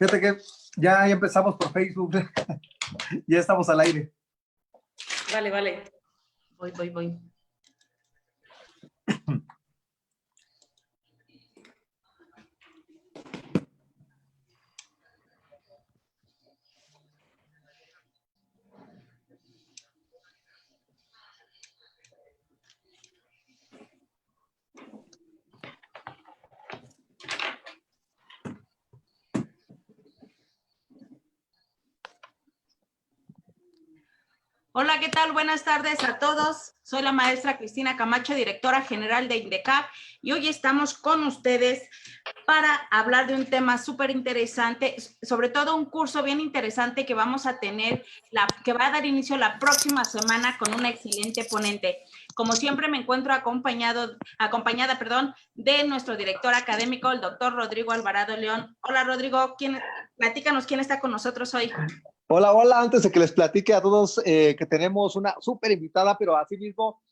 Fíjate que ya empezamos por Facebook. Ya estamos al aire. Vale. Voy. Hola, ¿qué tal? Buenas tardes a todos. Soy la maestra Cristina Camacho, directora general de INDECAP, y hoy estamos con ustedes para hablar de un tema súper interesante, sobre todo un curso bien interesante que vamos a tener, que va a dar inicio la próxima semana con una excelente ponente. Como siempre me encuentro acompañada, de nuestro director académico, el doctor Rodrigo Alvarado León. Hola, Rodrigo, platícanos quién está con nosotros hoy. Hola, antes de que les platique a todos que tenemos una súper invitada, pero asimismo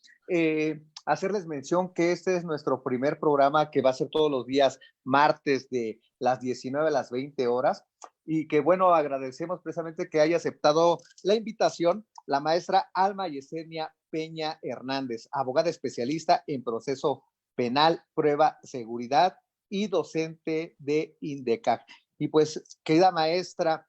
hacerles mención que este es nuestro primer programa que va a ser todos los días martes de las 19 a las 20 horas y que bueno, agradecemos precisamente que haya aceptado la invitación la maestra Alma Yesenia Peña Hernández, abogada especialista en proceso penal, prueba, seguridad y docente de INDECAC. Y pues, querida maestra,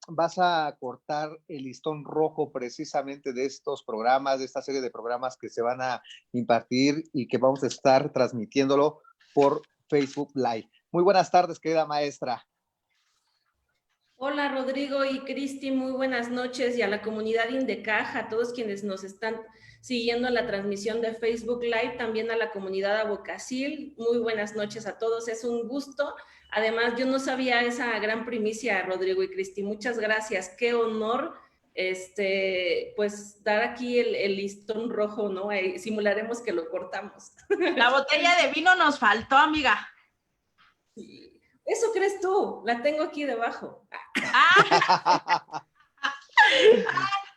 vas a cortar el listón rojo precisamente de estos programas, de esta serie de programas que se van a impartir y que vamos a estar transmitiéndolo por Facebook Live. Muy buenas tardes, querida maestra. Hola, Rodrigo y Cristi, muy buenas noches, y a la comunidad INDECAJ, a todos quienes nos están siguiendo en la transmisión de Facebook Live, también a la comunidad Abocacil, muy buenas noches a todos, es un gusto. Además, yo no sabía esa gran primicia, Rodrigo y Cristi, muchas gracias, qué honor, pues dar aquí el listón rojo, ¿no? Simularemos que lo cortamos. La botella de vino nos faltó, amiga. Sí. Eso crees tú, la tengo aquí debajo.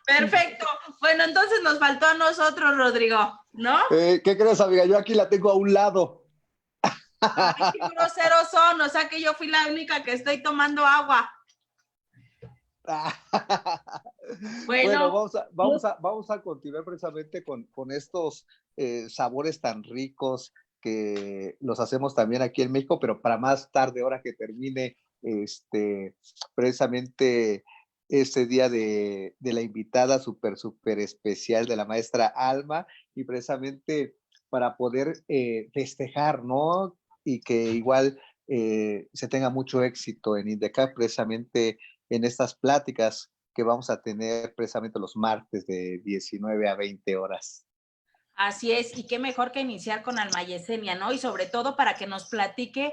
Perfecto. Bueno, entonces nos faltó a nosotros, Rodrigo, ¿no? ¿Qué crees, amiga? Yo aquí la tengo a un lado. Ay, qué groseros son, o sea que yo fui la única que estoy tomando agua. Bueno, vamos a continuar precisamente con estos sabores tan ricos que los hacemos también aquí en México, pero para más tarde, ahora que termine precisamente ese día de la invitada súper especial de la maestra Alma, y precisamente para poder festejar, ¿no? Y que igual se tenga mucho éxito en INDECAP, precisamente en estas pláticas que vamos a tener precisamente los martes de 19 a 20 horas. Así es, y qué mejor que iniciar con Alma Yesenia, ¿no? Y sobre todo para que nos platique,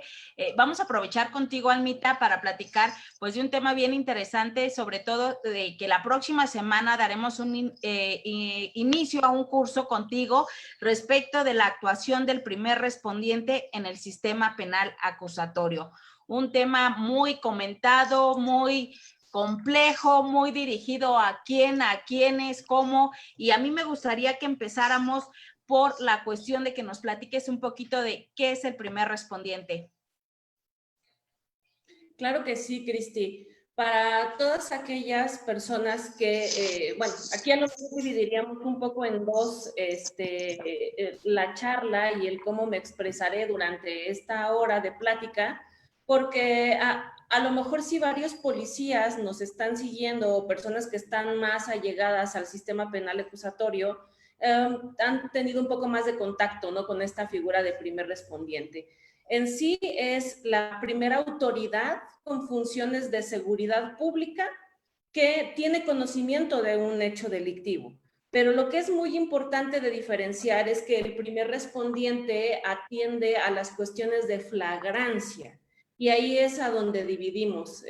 vamos a aprovechar contigo, Almita, para platicar pues de un tema bien interesante, sobre todo de que la próxima semana daremos un inicio a un curso contigo respecto de la actuación del primer respondiente en el sistema penal acusatorio. Un tema muy comentado, muy complejo, muy dirigido a quiénes, cómo, y a mí me gustaría que empezáramos por la cuestión de que nos platiques un poquito de qué es el primer respondiente. Claro que sí, Cristi. Para todas aquellas personas que, bueno, aquí a lo mejor dividiríamos un poco en dos la charla y el cómo me expresaré durante esta hora de plática, porque a lo mejor si varios policías nos están siguiendo o personas que están más allegadas al sistema penal acusatorio, han tenido un poco más de contacto, ¿no? Con esta figura de primer respondiente. En sí es la primera autoridad con funciones de seguridad pública que tiene conocimiento de un hecho delictivo. Pero lo que es muy importante de diferenciar es que el primer respondiente atiende a las cuestiones de flagrancia, y ahí es a donde dividimos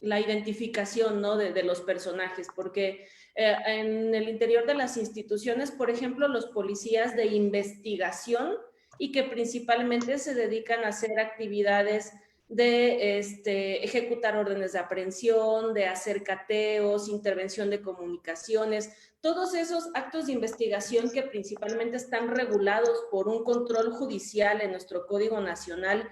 la identificación, ¿no? de los personajes, porque en el interior de las instituciones, por ejemplo, los policías de investigación, y que principalmente se dedican a hacer actividades de ejecutar órdenes de aprehensión, de hacer cateos, intervención de comunicaciones, todos esos actos de investigación que principalmente están regulados por un control judicial en nuestro Código Nacional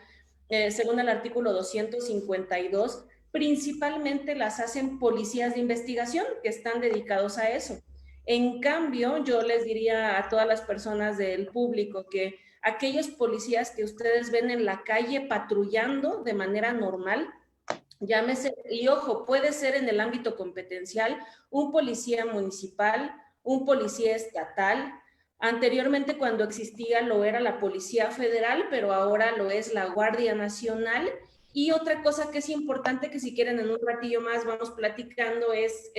según el artículo 252, principalmente las hacen policías de investigación que están dedicados a eso. En cambio, yo les diría a todas las personas del público que aquellos policías que ustedes ven en la calle patrullando de manera normal, llámese, y ojo, puede ser en el ámbito competencial, un policía municipal, un policía estatal. Anteriormente, cuando existía, lo era la Policía Federal, pero ahora lo es la Guardia Nacional. Y otra cosa que es importante, que si quieren en un ratillo más vamos platicando, es,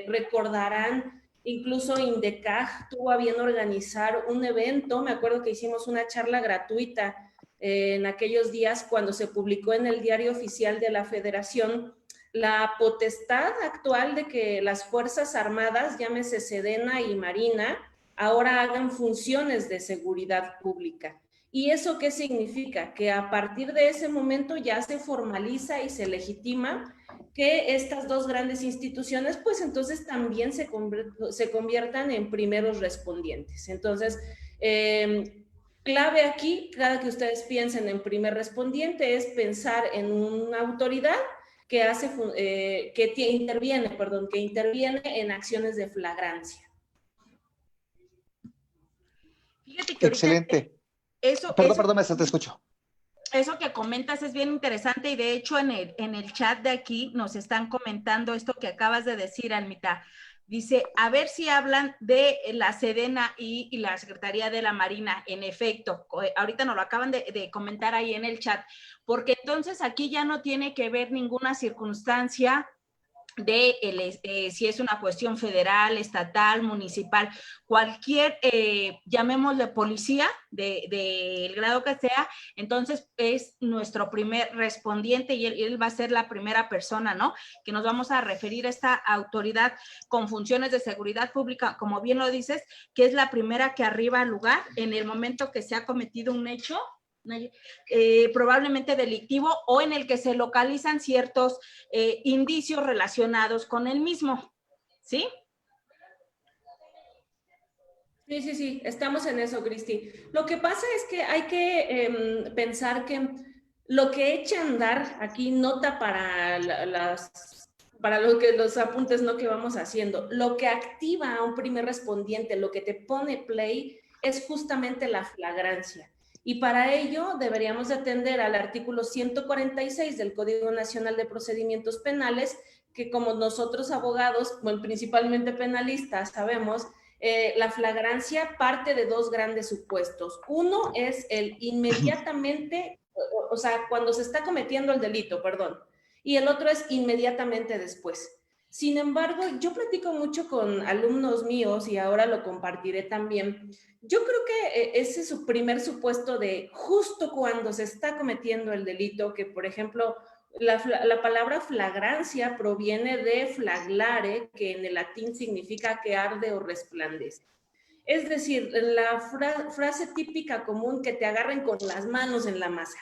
recordarán, incluso INDECAG tuvo a bien organizar un evento, me acuerdo que hicimos una charla gratuita en aquellos días cuando se publicó en el Diario Oficial de la Federación la potestad actual de que las Fuerzas Armadas, llámese Sedena y Marina, ahora hagan funciones de seguridad pública. ¿Y eso qué significa? Que a partir de ese momento ya se formaliza y se legitima que estas dos grandes instituciones, pues entonces también se conviertan en primeros respondientes. Entonces, clave aquí, cada que ustedes piensen en primer respondiente, es pensar en una autoridad que hace, que interviene en acciones de flagrancia. Fíjate que excelente. Perdón, Maestra, te escucho. Eso que comentas es bien interesante y de hecho en el chat de aquí nos están comentando esto que acabas de decir, Almita. Dice, a ver si hablan de la Sedena y la Secretaría de la Marina. En efecto, ahorita nos lo acaban de comentar ahí en el chat, porque entonces aquí ya no tiene que ver ninguna circunstancia de si es una cuestión federal, estatal, municipal, cualquier, llamémosle policía del grado que sea, entonces es nuestro primer respondiente y él va a ser la primera persona, ¿no? Que nos vamos a referir a esta autoridad con funciones de seguridad pública, como bien lo dices, que es la primera que arriba al lugar en el momento que se ha cometido un hecho probablemente delictivo o en el que se localizan ciertos indicios relacionados con el mismo, ¿sí? Sí, estamos en eso, Cristi. Lo que pasa es que hay que pensar que lo que echa a andar aquí nota para los apuntes no que vamos haciendo, lo que activa a un primer respondiente, lo que te pone play es justamente la flagrancia. Y para ello deberíamos de atender al artículo 146 del Código Nacional de Procedimientos Penales, que como nosotros abogados, bueno, principalmente penalistas, sabemos, la flagrancia parte de dos grandes supuestos. Uno es el inmediatamente, o sea, cuando se está cometiendo el delito, perdón, y el otro es inmediatamente después. Sin embargo, yo platico mucho con alumnos míos y ahora lo compartiré también. Yo creo que ese es su primer supuesto de justo cuando se está cometiendo el delito, que por ejemplo, la palabra flagrancia proviene de flaglare, que en el latín significa que arde o resplandece. Es decir, la frase típica común que te agarren con las manos en la masa.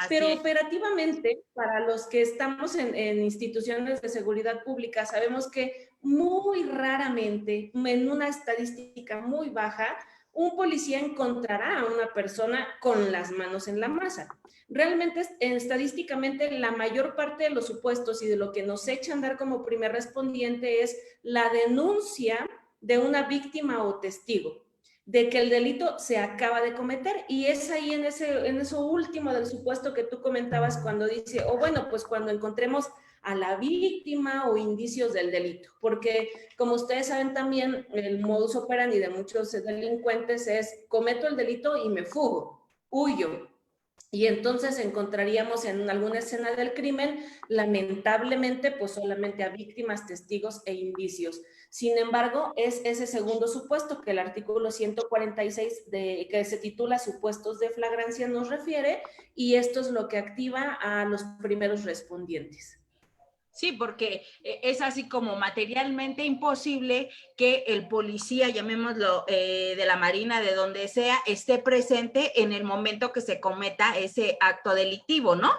Pero operativamente, para los que estamos en instituciones de seguridad pública, sabemos que muy raramente, en una estadística muy baja, un policía encontrará a una persona con las manos en la masa. Realmente, estadísticamente, la mayor parte de los supuestos y de lo que nos echa a andar como primer respondiente es la denuncia de una víctima o testigo de que el delito se acaba de cometer, y es ahí en eso último del supuesto que tú comentabas cuando dice, o bueno, pues cuando encontremos a la víctima o indicios del delito, porque como ustedes saben también, el modus operandi de muchos delincuentes es, cometo el delito y me fugo, huyo, y entonces encontraríamos en alguna escena del crimen, lamentablemente, pues solamente a víctimas, testigos e indicios. Sin embargo, es ese segundo supuesto que el artículo 146 que se titula Supuestos de flagrancia nos refiere, y esto es lo que activa a los primeros respondientes. Sí, porque es así como materialmente imposible que el policía, llamémoslo de la Marina, de donde sea, esté presente en el momento que se cometa ese acto delictivo, ¿no?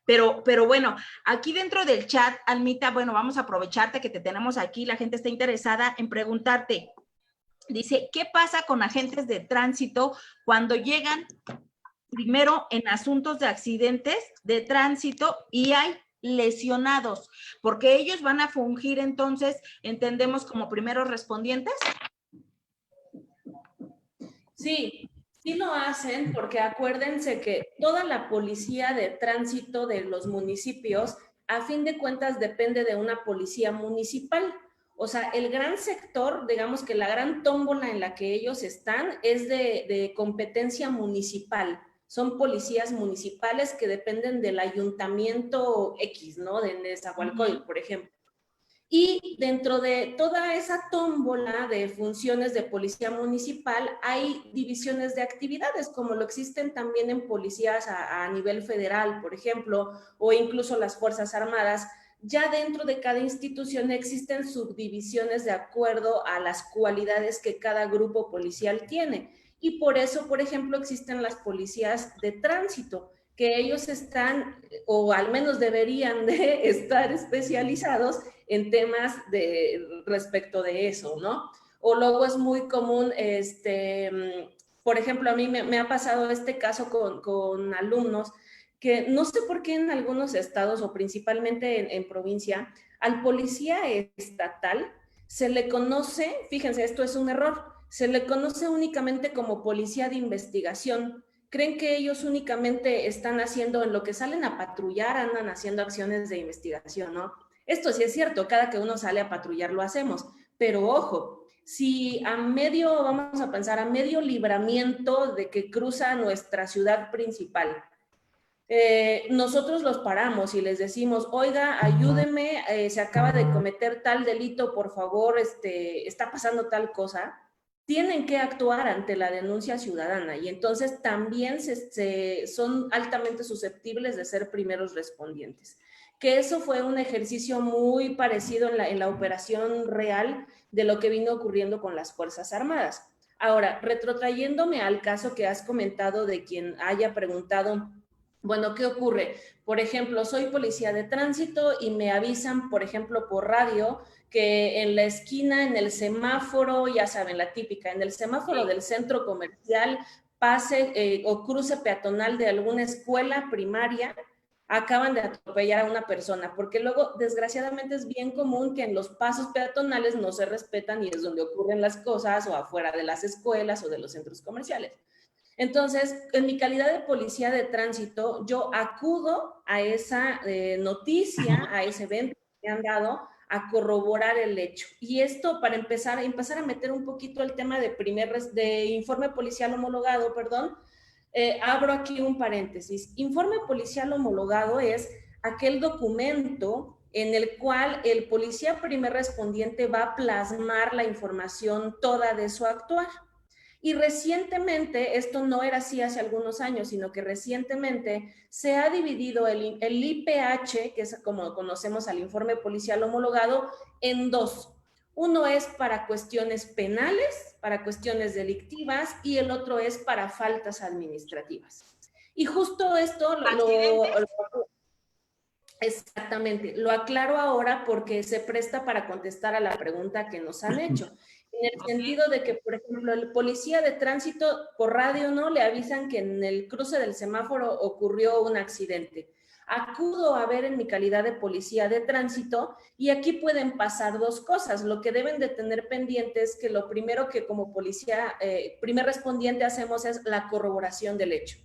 Pero bueno, aquí dentro del chat, Almita, bueno, vamos a aprovecharte que te tenemos aquí, la gente está interesada en preguntarte. Dice, ¿qué pasa con agentes de tránsito cuando llegan primero en asuntos de accidentes de tránsito y hay lesionados, porque ellos van a fungir entonces, entendemos, como primeros respondientes. Sí, sí lo hacen porque acuérdense que toda la policía de tránsito de los municipios, a fin de cuentas, depende de una policía municipal. O sea, el gran sector, digamos que la gran tómbola en la que ellos están es de competencia municipal. Son policías municipales que dependen del ayuntamiento X, ¿no? De Nezahualcóyotl, por ejemplo. Y dentro de toda esa tómbola de funciones de policía municipal hay divisiones de actividades, como lo existen también en policías a nivel federal, por ejemplo, o incluso las Fuerzas Armadas. Ya dentro de cada institución existen subdivisiones de acuerdo a las cualidades que cada grupo policial tiene. Y por eso, por ejemplo, existen las policías de tránsito, que ellos están, o al menos deberían de estar especializados en temas respecto de eso, ¿no? O luego es muy común, por ejemplo, a mí me ha pasado este caso con alumnos que no sé por qué en algunos estados o principalmente en provincia, al policía estatal se le conoce, fíjense, esto es un error, se le conoce únicamente como policía de investigación. Creen que ellos únicamente están haciendo, en lo que salen a patrullar, andan haciendo acciones de investigación, ¿no? Esto sí es cierto, cada que uno sale a patrullar lo hacemos, pero ojo, si a medio, vamos a pensar, a medio libramiento de que cruza nuestra ciudad principal, nosotros los paramos y les decimos, oiga, ayúdeme, se acaba de cometer tal delito, por favor, está pasando tal cosa, tienen que actuar ante la denuncia ciudadana y entonces también son altamente susceptibles de ser primeros respondientes. Que eso fue un ejercicio muy parecido en la operación real de lo que vino ocurriendo con las Fuerzas Armadas. Ahora, retrotrayéndome al caso que has comentado de quien haya preguntado, bueno, ¿qué ocurre? Por ejemplo, soy policía de tránsito y me avisan, por ejemplo, por radio, que en la esquina, en el semáforo, ya saben, la típica, en el semáforo del centro comercial, pase o cruce peatonal de alguna escuela primaria, acaban de atropellar a una persona, porque luego, desgraciadamente, es bien común que en los pasos peatonales no se respetan y es donde ocurren las cosas, o afuera de las escuelas o de los centros comerciales. Entonces, en mi calidad de policía de tránsito, yo acudo a esa noticia, a ese evento que me han dado, a corroborar el hecho. Y esto para empezar a meter un poquito el tema de informe policial homologado, perdón, abro aquí un paréntesis. Informe policial homologado es aquel documento en el cual el policía primer respondiente va a plasmar la información toda de su actuar. Y recientemente, esto no era así hace algunos años, sino que recientemente se ha dividido el IPH, que es como conocemos al informe policial homologado, en dos. Uno es para cuestiones penales, para cuestiones delictivas, y el otro es para faltas administrativas. Y justo esto exactamente, lo aclaro ahora porque se presta para contestar a la pregunta que nos han hecho. En el sentido de que, por ejemplo, el policía de tránsito por radio, ¿no? Le avisan que en el cruce del semáforo ocurrió un accidente. Acudo a ver en mi calidad de policía de tránsito y aquí pueden pasar dos cosas. Lo que deben de tener pendiente es que lo primero que como policía, primer respondiente hacemos es la corroboración del hecho.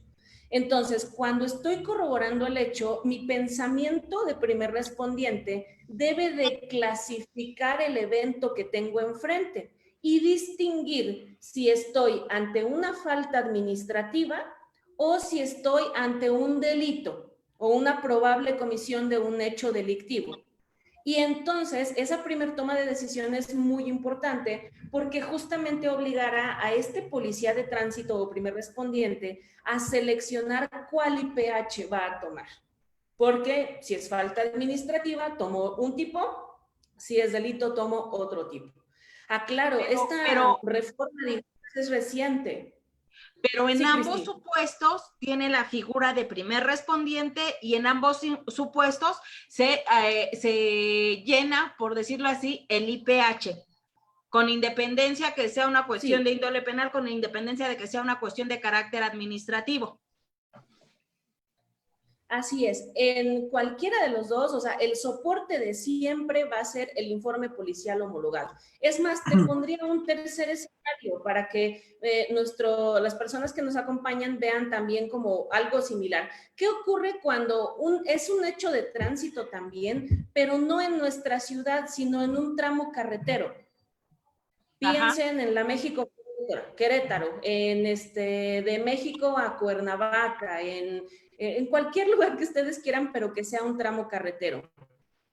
Entonces, cuando estoy corroborando el hecho, mi pensamiento de primer respondiente debe de clasificar el evento que tengo enfrente y distinguir si estoy ante una falta administrativa o si estoy ante un delito o una probable comisión de un hecho delictivo. Y entonces esa primer toma de decisión es muy importante porque justamente obligará a este policía de tránsito o primer respondiente a seleccionar cuál IPH va a tomar. Porque si es falta administrativa, tomo un tipo, si es delito, tomo otro tipo. Aclaro, esta reforma es reciente. Pero en Sí, ambos supuestos tiene la figura de primer respondiente y en ambos supuestos se llena, por decirlo así, el IPH, con independencia que sea una cuestión de índole penal, con independencia de que sea una cuestión de carácter administrativo. Así es, en cualquiera de los dos, o sea, el soporte de siempre va a ser el informe policial homologado. Es más, te pondría un tercer escenario para que las personas que nos acompañan vean también como algo similar. ¿Qué ocurre cuando es un hecho de tránsito también, pero no en nuestra ciudad, sino en un tramo carretero? Piensen en la México Querétaro, en de México a Cuernavaca, en cualquier lugar que ustedes quieran, pero que sea un tramo carretero.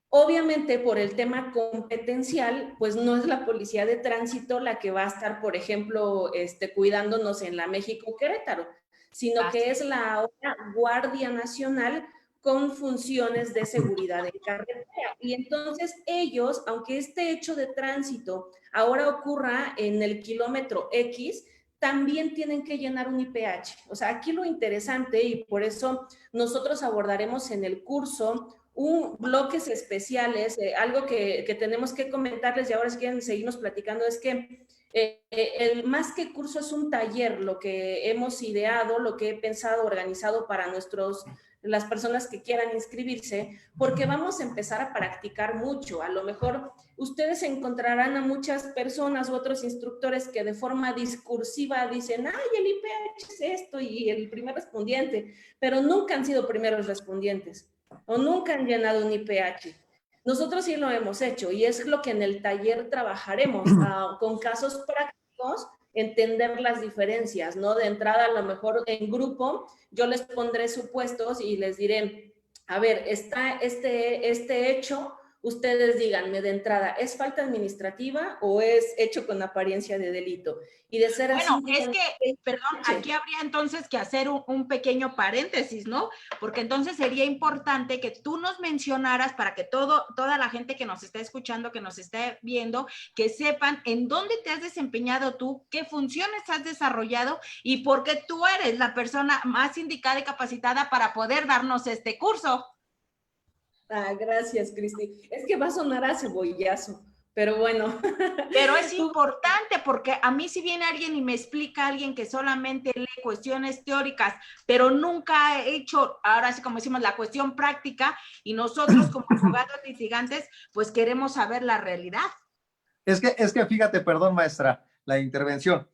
Obviamente, por el tema competencial, pues no es la policía de tránsito la que va a estar, por ejemplo, cuidándonos en la México Querétaro, sino que es la otra Guardia Nacional con funciones de seguridad en carretera. Y entonces ellos, aunque este hecho de tránsito ahora ocurra en el kilómetro X, también tienen que llenar un IPH. O sea, aquí lo interesante, y por eso nosotros abordaremos en el curso bloques especiales, algo que tenemos que comentarles y ahora si quieren seguirnos platicando, es que más que curso es un taller, lo que hemos ideado, lo que he pensado, organizado para las personas que quieran inscribirse, porque vamos a empezar a practicar mucho. A lo mejor ustedes encontrarán a muchas personas u otros instructores que de forma discursiva dicen, ay, el IPH es esto y el primer respondiente, pero nunca han sido primeros respondientes o nunca han llenado un IPH. Nosotros sí lo hemos hecho y es lo que en el taller trabajaremos con casos prácticos, entender las diferencias, ¿no? De entrada, a lo mejor en grupo, yo les pondré supuestos y les diré, a ver, está este hecho, ustedes díganme de entrada, ¿es falta administrativa o es hecho con apariencia de delito? Y de ser bueno, así... es que, perdón, aquí habría entonces que hacer un pequeño paréntesis, ¿no? Porque entonces sería importante que tú nos mencionaras para que toda la gente que nos está escuchando, que nos está viendo, que sepan en dónde te has desempeñado tú, qué funciones has desarrollado y por qué tú eres la persona más indicada y capacitada para poder darnos este curso. Ah, gracias, Cristi. Es que va a sonar a cebollazo, pero bueno. Pero es importante porque a mí si viene alguien y me explica alguien que solamente lee cuestiones teóricas, pero nunca ha hecho, ahora sí como decimos, la cuestión práctica, y nosotros como abogados litigantes, pues queremos saber la realidad. Es que fíjate, perdón, maestra, la intervención.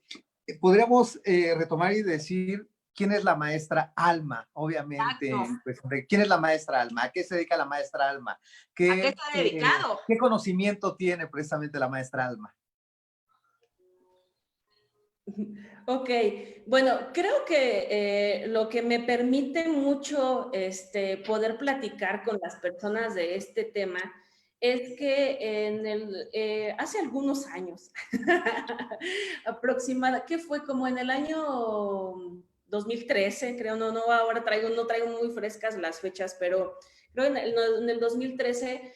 Podríamos retomar y decir quién es la maestra Alma, obviamente. Pues, ¿quién es la maestra Alma? ¿A qué se dedica la maestra Alma? ¿A qué está dedicado? ¿Qué conocimiento tiene precisamente la maestra Alma? Ok, bueno, creo que lo que me permite mucho poder platicar con las personas de este tema es que hace algunos años, aproximadamente, ¿qué fue? Como en el año 2013, creo, no, ahora no traigo muy frescas las fechas, pero creo en el 2013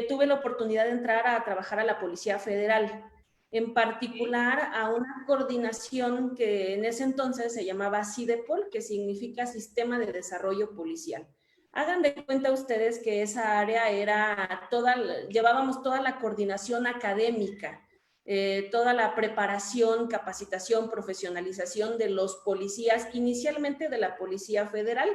tuve la oportunidad de entrar a trabajar a la Policía Federal, en particular a una coordinación que en ese entonces se llamaba CIDEPOL, que significa Sistema de Desarrollo Policial. Hagan de cuenta ustedes que esa área llevábamos toda la coordinación académica, toda la preparación, capacitación, profesionalización de los policías, inicialmente de la Policía Federal,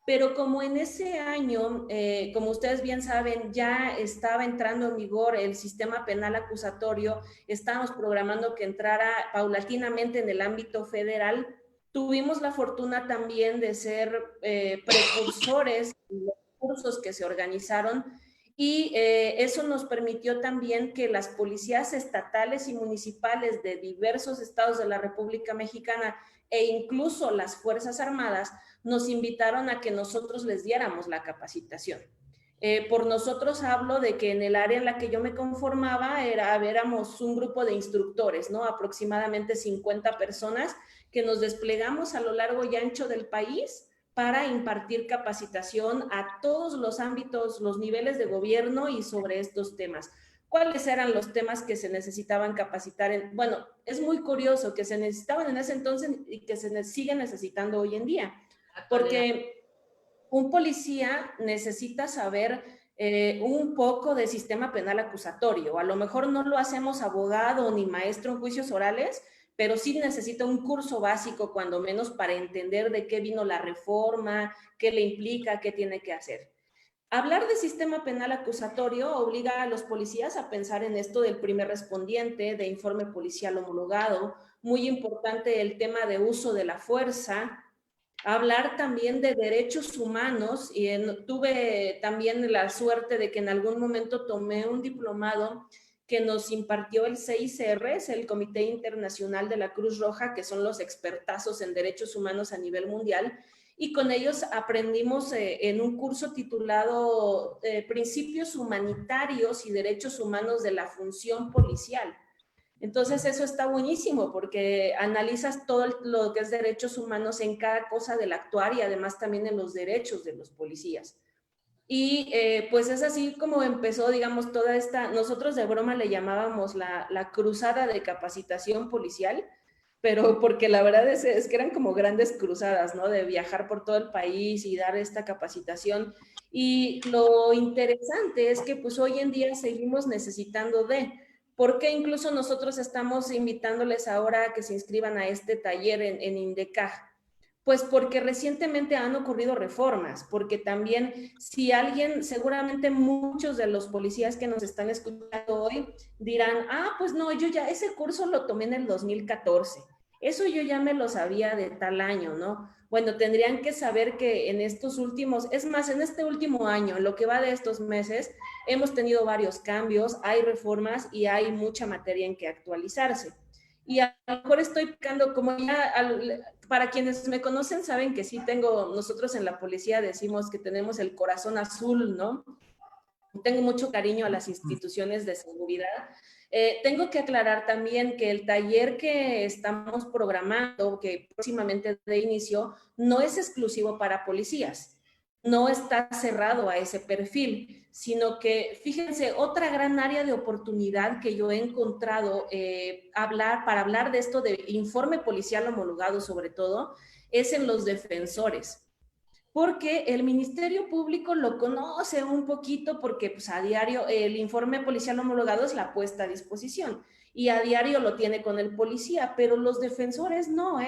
pero como en ese año, como ustedes bien saben, ya estaba entrando en vigor el sistema penal acusatorio, estábamos programando que entrara paulatinamente en el ámbito federal, tuvimos la fortuna también de ser precursores en los cursos que se organizaron y eso nos permitió también que las policías estatales y municipales de diversos estados de la República Mexicana e incluso las Fuerzas Armadas nos invitaron a que nosotros les diéramos la capacitación. Por nosotros hablo de que en el área en la que yo me conformaba éramos un grupo de instructores, ¿no? Aproximadamente 50 personas que nos desplegamos a lo largo y ancho del país para impartir capacitación a todos los ámbitos, los niveles de gobierno y sobre estos temas. ¿Cuáles eran los temas que se necesitaban capacitar? Bueno, es muy curioso que se necesitaban en ese entonces y que se siguen necesitando hoy en día, porque un policía necesita saber un poco de sistema penal acusatorio. A lo mejor no lo hacemos abogado ni maestro en juicios orales, pero sí necesita un curso básico, cuando menos, para entender de qué vino la reforma, qué le implica, qué tiene que hacer. Hablar de sistema penal acusatorio obliga a los policías a pensar en esto del primer respondiente, de informe policial homologado, muy importante el tema de uso de la fuerza, hablar también de derechos humanos, y tuve también la suerte de que en algún momento tomé un diplomado que nos impartió el CICR, es el Comité Internacional de la Cruz Roja, que son los expertazos en derechos humanos a nivel mundial, y con ellos aprendimos en un curso titulado Principios Humanitarios y Derechos Humanos de la Función Policial. Entonces eso está buenísimo porque analizas todo lo que es derechos humanos en cada cosa del actuar y además también en los derechos de los policías. Y pues es así como empezó, digamos, toda esta, nosotros de broma le llamábamos la cruzada de capacitación policial, pero porque la verdad es que eran como grandes cruzadas, ¿no? De viajar por todo el país y dar esta capacitación. Y lo interesante es que pues hoy en día seguimos necesitando porque incluso nosotros estamos invitándoles ahora a que se inscriban a este taller en INDECAJ. Pues porque recientemente han ocurrido reformas, porque también si alguien, seguramente muchos de los policías que nos están escuchando hoy dirán, pues no, yo ya ese curso lo tomé en el 2014, eso yo ya me lo sabía de tal año, ¿no? Bueno, tendrían que saber que en estos últimos, es más, en este último año, en lo que va de estos meses, hemos tenido varios cambios, hay reformas y hay mucha materia en que actualizarse. Y a lo mejor estoy picando como ya, para quienes me conocen saben que sí tengo, nosotros en la policía decimos que tenemos el corazón azul, ¿no? Tengo mucho cariño a las instituciones de seguridad. Tengo que aclarar también que el taller que estamos programando, que próximamente de inicio, no es exclusivo para policías. No está cerrado a ese perfil, sino que, fíjense, otra gran área de oportunidad que yo he encontrado para hablar de esto de informe policial homologado sobre todo, es en los defensores, porque el Ministerio Público lo conoce un poquito porque pues, a diario el informe policial homologado es la puesta a disposición y a diario lo tiene con el policía, pero los defensores no,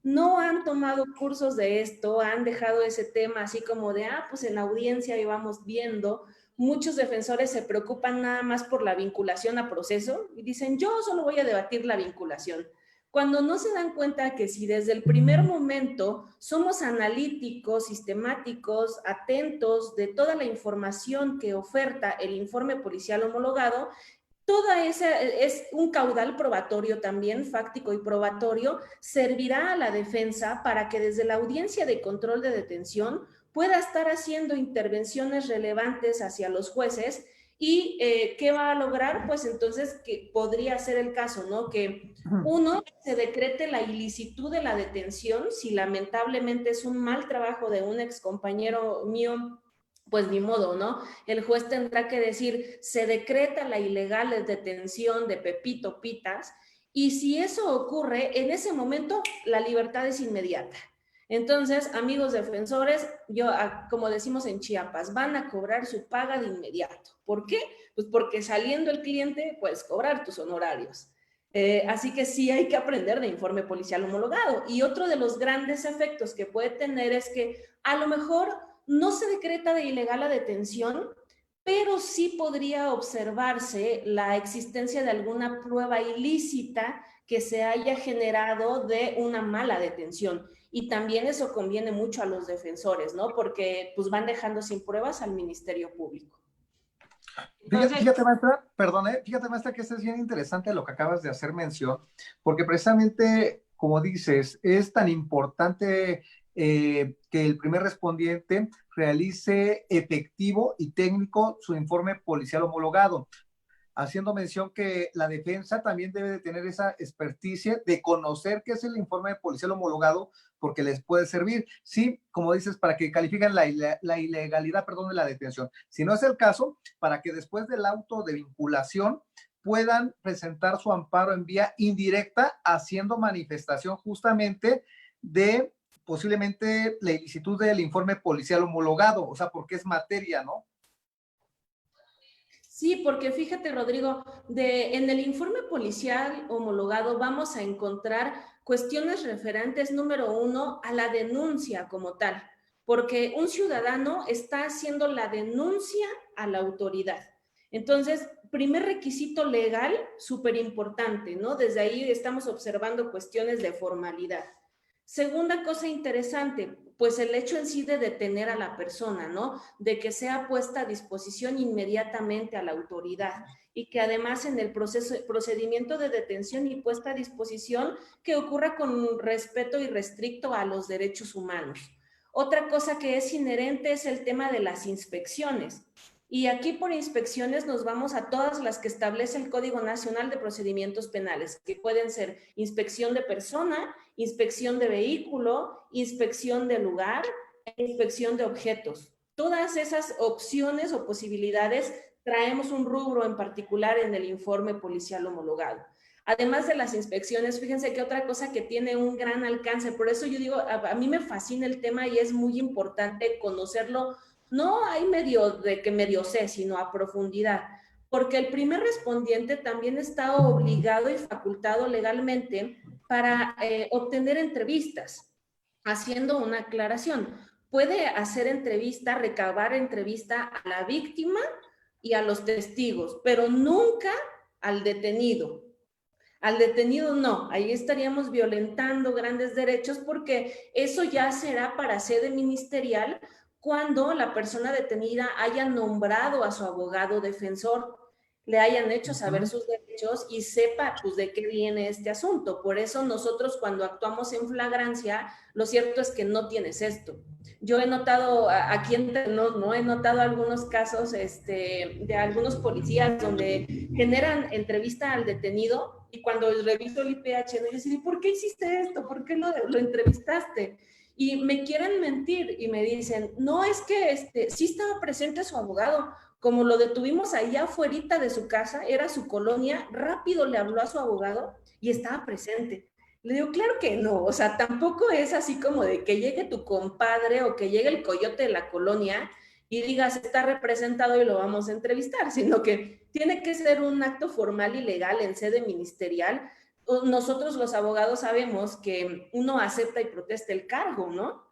no han tomado cursos de esto, han dejado ese tema así como de, pues en la audiencia íbamos viendo. Muchos defensores se preocupan nada más por la vinculación a proceso y dicen, yo solo voy a debatir la vinculación, cuando no se dan cuenta que si desde el primer momento somos analíticos, sistemáticos, atentos de toda la información que oferta el informe policial homologado, toda esa es un caudal probatorio también, fáctico y probatorio, servirá a la defensa para que desde la audiencia de control de detención pueda estar haciendo intervenciones relevantes hacia los jueces. ¿Y qué va a lograr? Pues entonces que podría ser el caso, ¿no? Que uno, se decrete la ilicitud de la detención, si lamentablemente es un mal trabajo de un excompañero mío, pues ni modo, ¿no? El juez tendrá que decir, se decreta la ilegal detención de Pepito Pitas, y si eso ocurre, en ese momento la libertad es inmediata. Entonces, amigos defensores, como decimos en Chiapas, van a cobrar su paga de inmediato. ¿Por qué? Pues porque saliendo el cliente, puedes cobrar tus honorarios. Así que sí hay que aprender de informe policial homologado. Y otro de los grandes efectos que puede tener es que a lo mejor no se decreta de ilegal la detención, pero sí podría observarse la existencia de alguna prueba ilícita que se haya generado de una mala detención. Y también eso conviene mucho a los defensores, ¿no? Porque pues van dejando sin pruebas al Ministerio Público. Fíjate, maestra, perdone, fíjate, maestra, que esto es bien interesante lo que acabas de hacer mención, porque precisamente, como dices, es tan importante que el primer respondiente realice efectivo y técnico su informe policial homologado, haciendo mención que la defensa también debe de tener esa experticia de conocer qué es el informe policial homologado, porque les puede servir, sí, como dices, para que califiquen la ilegalidad, perdón, de la detención. Si no es el caso, para que después del auto de vinculación puedan presentar su amparo en vía indirecta, haciendo manifestación justamente de posiblemente la ilicitud del informe policial homologado, o sea, porque es materia, ¿no? Sí, porque fíjate, Rodrigo, en el informe policial homologado vamos a encontrar cuestiones referentes, número uno, a la denuncia como tal, porque un ciudadano está haciendo la denuncia a la autoridad. Entonces, primer requisito legal, súper importante, ¿no? Desde ahí estamos observando cuestiones de formalidad. Segunda cosa interesante, pues el hecho en sí de detener a la persona, ¿no? De que sea puesta a disposición inmediatamente a la autoridad y que además en el procedimiento de detención y puesta a disposición que ocurra con respeto irrestricto a los derechos humanos. Otra cosa que es inherente es el tema de las inspecciones. Y aquí por inspecciones nos vamos a todas las que establece el Código Nacional de Procedimientos Penales, que pueden ser inspección de persona, inspección de vehículo, inspección de lugar, inspección de objetos. Todas esas opciones o posibilidades traemos un rubro en particular en el informe policial homologado. Además de las inspecciones, fíjense que otra cosa que tiene un gran alcance, por eso yo digo, a mí me fascina el tema y es muy importante conocerlo. No hay medio sé, sino a profundidad, porque el primer respondiente también está obligado y facultado legalmente para obtener entrevistas, haciendo una aclaración. Puede hacer entrevista, recabar entrevista a la víctima y a los testigos, pero nunca al detenido. Al detenido no, ahí estaríamos violentando grandes derechos porque eso ya será para sede ministerial cuando la persona detenida haya nombrado a su abogado defensor, le hayan hecho saber sus derechos y sepa pues de qué viene este asunto. Por eso nosotros cuando actuamos en flagrancia, lo cierto es que no tienes esto. Yo he notado, aquí no he notado algunos casos de algunos policías donde generan entrevista al detenido y cuando reviso el IPH, ¿no? Yo digo, ¿por qué hiciste esto? ¿Por qué lo entrevistaste? Y me quieren mentir y me dicen, no, es que sí estaba presente su abogado, como lo detuvimos allá afuera de su casa, era su colonia, rápido le habló a su abogado y estaba presente. Le digo, claro que no, o sea, tampoco es así como de que llegue tu compadre o que llegue el coyote de la colonia y digas, está representado y lo vamos a entrevistar, sino que tiene que ser un acto formal y legal en sede ministerial. Nosotros los abogados sabemos que uno acepta y protesta el cargo, ¿no?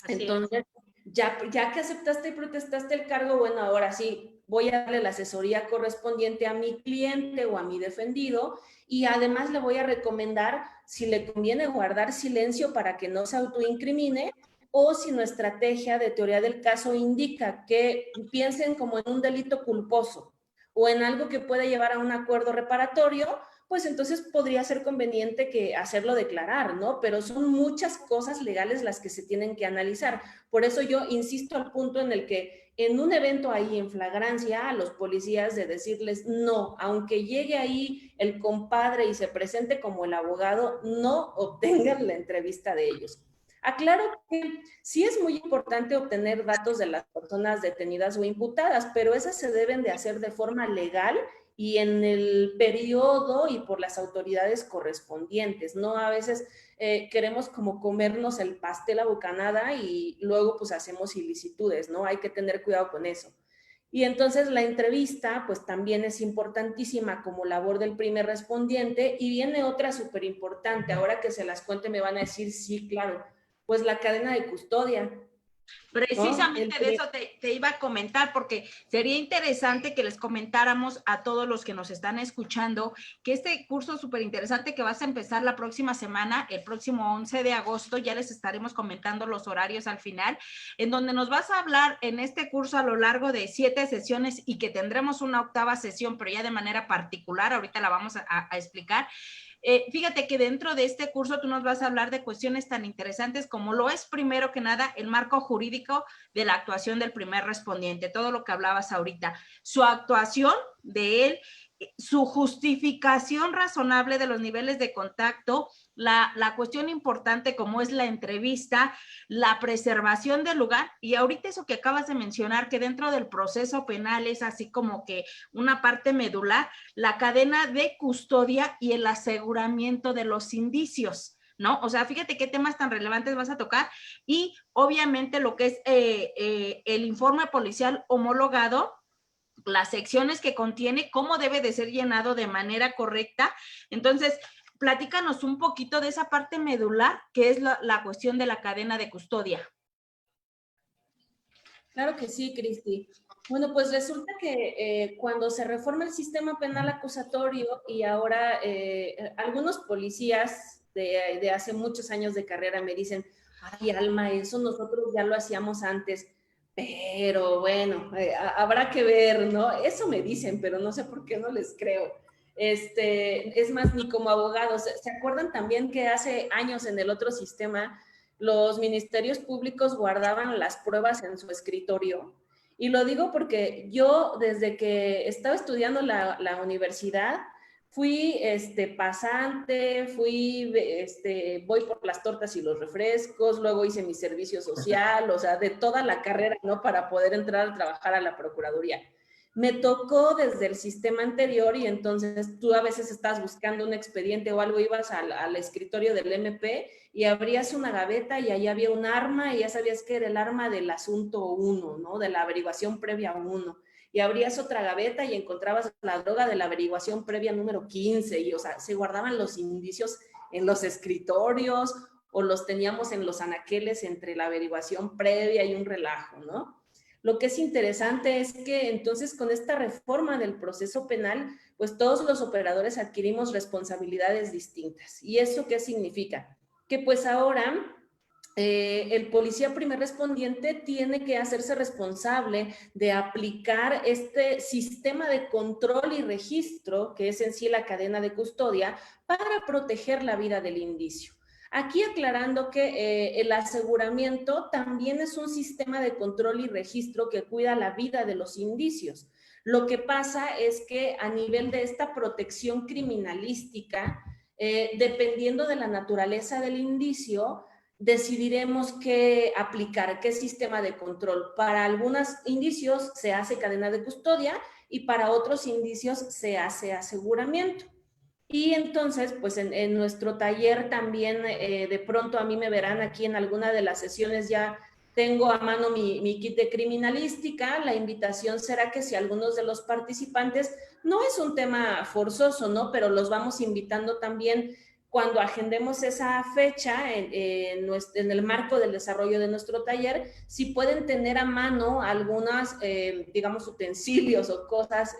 Así Entonces, ya que aceptaste y protestaste el cargo, bueno, ahora sí, voy a darle la asesoría correspondiente a mi cliente o a mi defendido y además le voy a recomendar si le conviene guardar silencio para que no se autoincrimine o si nuestra estrategia de teoría del caso indica que piensen como en un delito culposo o en algo que puede llevar a un acuerdo reparatorio, pues entonces podría ser conveniente que hacerlo declarar, ¿no? Pero son muchas cosas legales las que se tienen que analizar. Por eso yo insisto al punto en el que en un evento ahí en flagrancia a los policías de decirles no, aunque llegue ahí el compadre y se presente como el abogado, no obtengan la entrevista de ellos. Aclaro que sí es muy importante obtener datos de las personas detenidas o imputadas, pero esas se deben de hacer de forma legal y en el periodo y por las autoridades correspondientes, ¿no? A veces queremos como comernos el pastel a bocanada y luego pues hacemos ilicitudes, ¿no? Hay que tener cuidado con eso. Y entonces la entrevista pues también es importantísima como labor del primer respondiente y viene otra súper importante, ahora que se las cuente me van a decir, sí, claro, pues la cadena de custodia. Precisamente ¿no? De eso te iba a comentar, porque sería interesante que les comentáramos a todos los que nos están escuchando que este curso súper interesante que vas a empezar la próxima semana, el próximo 11 de agosto, ya les estaremos comentando los horarios al final, en donde nos vas a hablar en este curso a lo largo de 7 sesiones y que tendremos una 8ª sesión, pero ya de manera particular, ahorita la vamos a explicar. Fíjate que dentro de este curso tú nos vas a hablar de cuestiones tan interesantes como lo es primero que nada el marco jurídico de la actuación del primer respondiente, todo lo que hablabas ahorita, su actuación de él, su justificación razonable de los niveles de contacto, la cuestión importante como es la entrevista, la preservación del lugar y ahorita eso que acabas de mencionar que dentro del proceso penal es así como que una parte medular, la cadena de custodia y el aseguramiento de los indicios, ¿no? O sea, fíjate qué temas tan relevantes vas a tocar y obviamente lo que es el informe policial homologado las secciones que contiene, cómo debe de ser llenado de manera correcta. Entonces, platícanos un poquito de esa parte medular, que es la cuestión de la cadena de custodia. Claro que sí, Cristi. Bueno, pues resulta que cuando se reforma el sistema penal acusatorio y ahora algunos policías de hace muchos años de carrera me dicen, ay, Alma, eso nosotros ya lo hacíamos antes, pero bueno, habrá que ver, ¿no? Eso me dicen, pero no sé por qué no les creo. Es más, ni como abogados. ¿Se acuerdan también que hace años en el otro sistema los ministerios públicos guardaban las pruebas en su escritorio? Y lo digo porque yo desde que estaba estudiando la universidad, fui pasante, voy por las tortas y los refrescos, luego hice mi servicio social, o sea, de toda la carrera, ¿no? Para poder entrar a trabajar a la Procuraduría. Me tocó desde el sistema anterior y entonces tú a veces estás buscando un expediente o algo, ibas al escritorio del MP y abrías una gaveta y ahí había un arma y ya sabías que era el arma del asunto 1, ¿no? De la averiguación previa 1. Y abrías otra gaveta y encontrabas la droga de la averiguación previa número 15 y, o sea, se guardaban los indicios en los escritorios o los teníamos en los anaqueles entre la averiguación previa y un relajo, ¿no? Lo que es interesante es que entonces con esta reforma del proceso penal, pues todos los operadores adquirimos responsabilidades distintas. ¿Y eso qué significa? Que pues ahora el policía primer respondiente tiene que hacerse responsable de aplicar este sistema de control y registro, que es en sí la cadena de custodia, para proteger la vida del indicio. Aquí aclarando que el aseguramiento también es un sistema de control y registro que cuida la vida de los indicios. Lo que pasa es que a nivel de esta protección criminalística, dependiendo de la naturaleza del indicio, decidiremos qué aplicar, qué sistema de control. Para algunos indicios se hace cadena de custodia y para otros indicios se hace aseguramiento. Y entonces, pues en nuestro taller también de pronto a mí me verán aquí en alguna de las sesiones ya tengo a mano mi kit de criminalística. La invitación será que si algunos de los participantes, no es un tema forzoso, ¿no? Pero los vamos invitando también cuando agendemos esa fecha en el marco del desarrollo de nuestro taller, si pueden tener a mano algunas, digamos, utensilios o cosas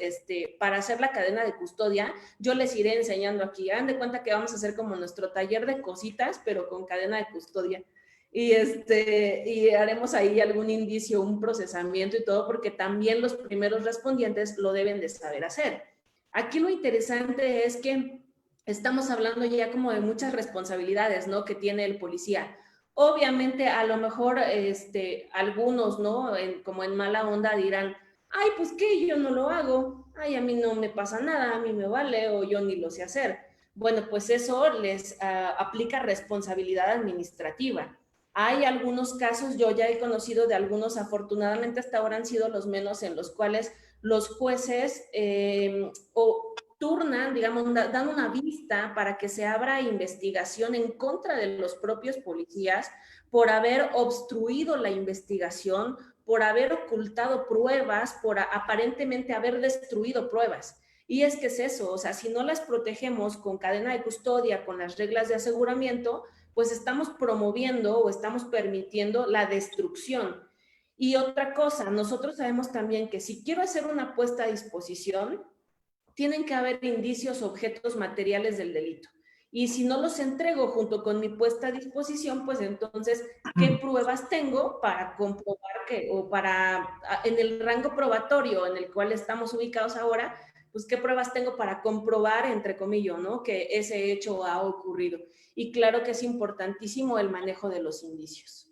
para hacer la cadena de custodia, yo les iré enseñando aquí. Hagan de cuenta que vamos a hacer como nuestro taller de cositas, pero con cadena de custodia. Y haremos ahí algún indicio, un procesamiento y todo, porque también los primeros respondientes lo deben de saber hacer. Aquí lo interesante es que estamos hablando ya como de muchas responsabilidades, ¿no? Que tiene el policía. Obviamente, a lo mejor algunos, ¿no? Como en mala onda dirán, ay, pues qué, yo no lo hago, ay, a mí no me pasa nada, a mí me vale, o yo ni lo sé hacer. Bueno, pues eso les aplica responsabilidad administrativa. Hay algunos casos, yo ya he conocido de algunos, afortunadamente hasta ahora han sido los menos, en los cuales los jueces turnan, digamos, dan una vista para que se abra investigación en contra de los propios policías por haber obstruido la investigación, por haber ocultado pruebas, por aparentemente haber destruido pruebas. Y es que es eso, o sea, si no las protegemos con cadena de custodia, con las reglas de aseguramiento, pues estamos promoviendo o estamos permitiendo la destrucción. Y otra cosa, nosotros sabemos también que si quiero hacer una puesta a disposición, tienen que haber indicios, objetos materiales del delito. Y si no los entrego junto con mi puesta a disposición, pues entonces, ¿qué pruebas tengo para comprobar que, o para, en el rango probatorio en el cual estamos ubicados ahora, pues qué pruebas tengo para comprobar, entre comillas, ¿no? Que ese hecho ha ocurrido? Y claro que es importantísimo el manejo de los indicios.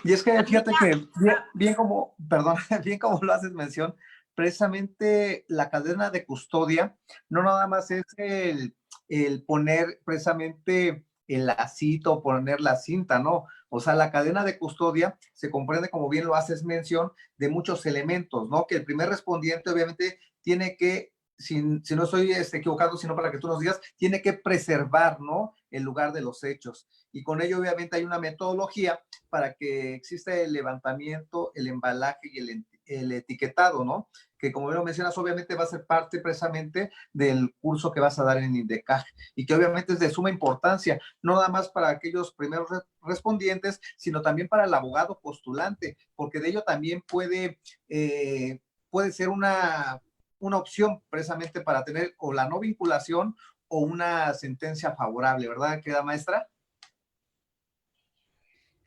Y es que fíjate que bien como, perdón, bien como lo haces mención, precisamente la cadena de custodia no nada más es el poner precisamente el lacito o poner la cinta, ¿no? O sea, la cadena de custodia se comprende, como bien lo haces mención, de muchos elementos, ¿no? Que el primer respondiente obviamente tiene que, si no estoy equivocado, sino para que tú nos digas, tiene que preservar, ¿no? El lugar de los hechos. Y con ello obviamente hay una metodología para que exista el levantamiento, el embalaje y el etiquetado, ¿no? Que como lo mencionas, obviamente va a ser parte precisamente del curso que vas a dar en INDECAG y que obviamente es de suma importancia, no nada más para aquellos primeros respondientes, sino también para el abogado postulante, porque de ello también puede ser una opción precisamente para tener o la no vinculación o una sentencia favorable, ¿verdad, querida maestra?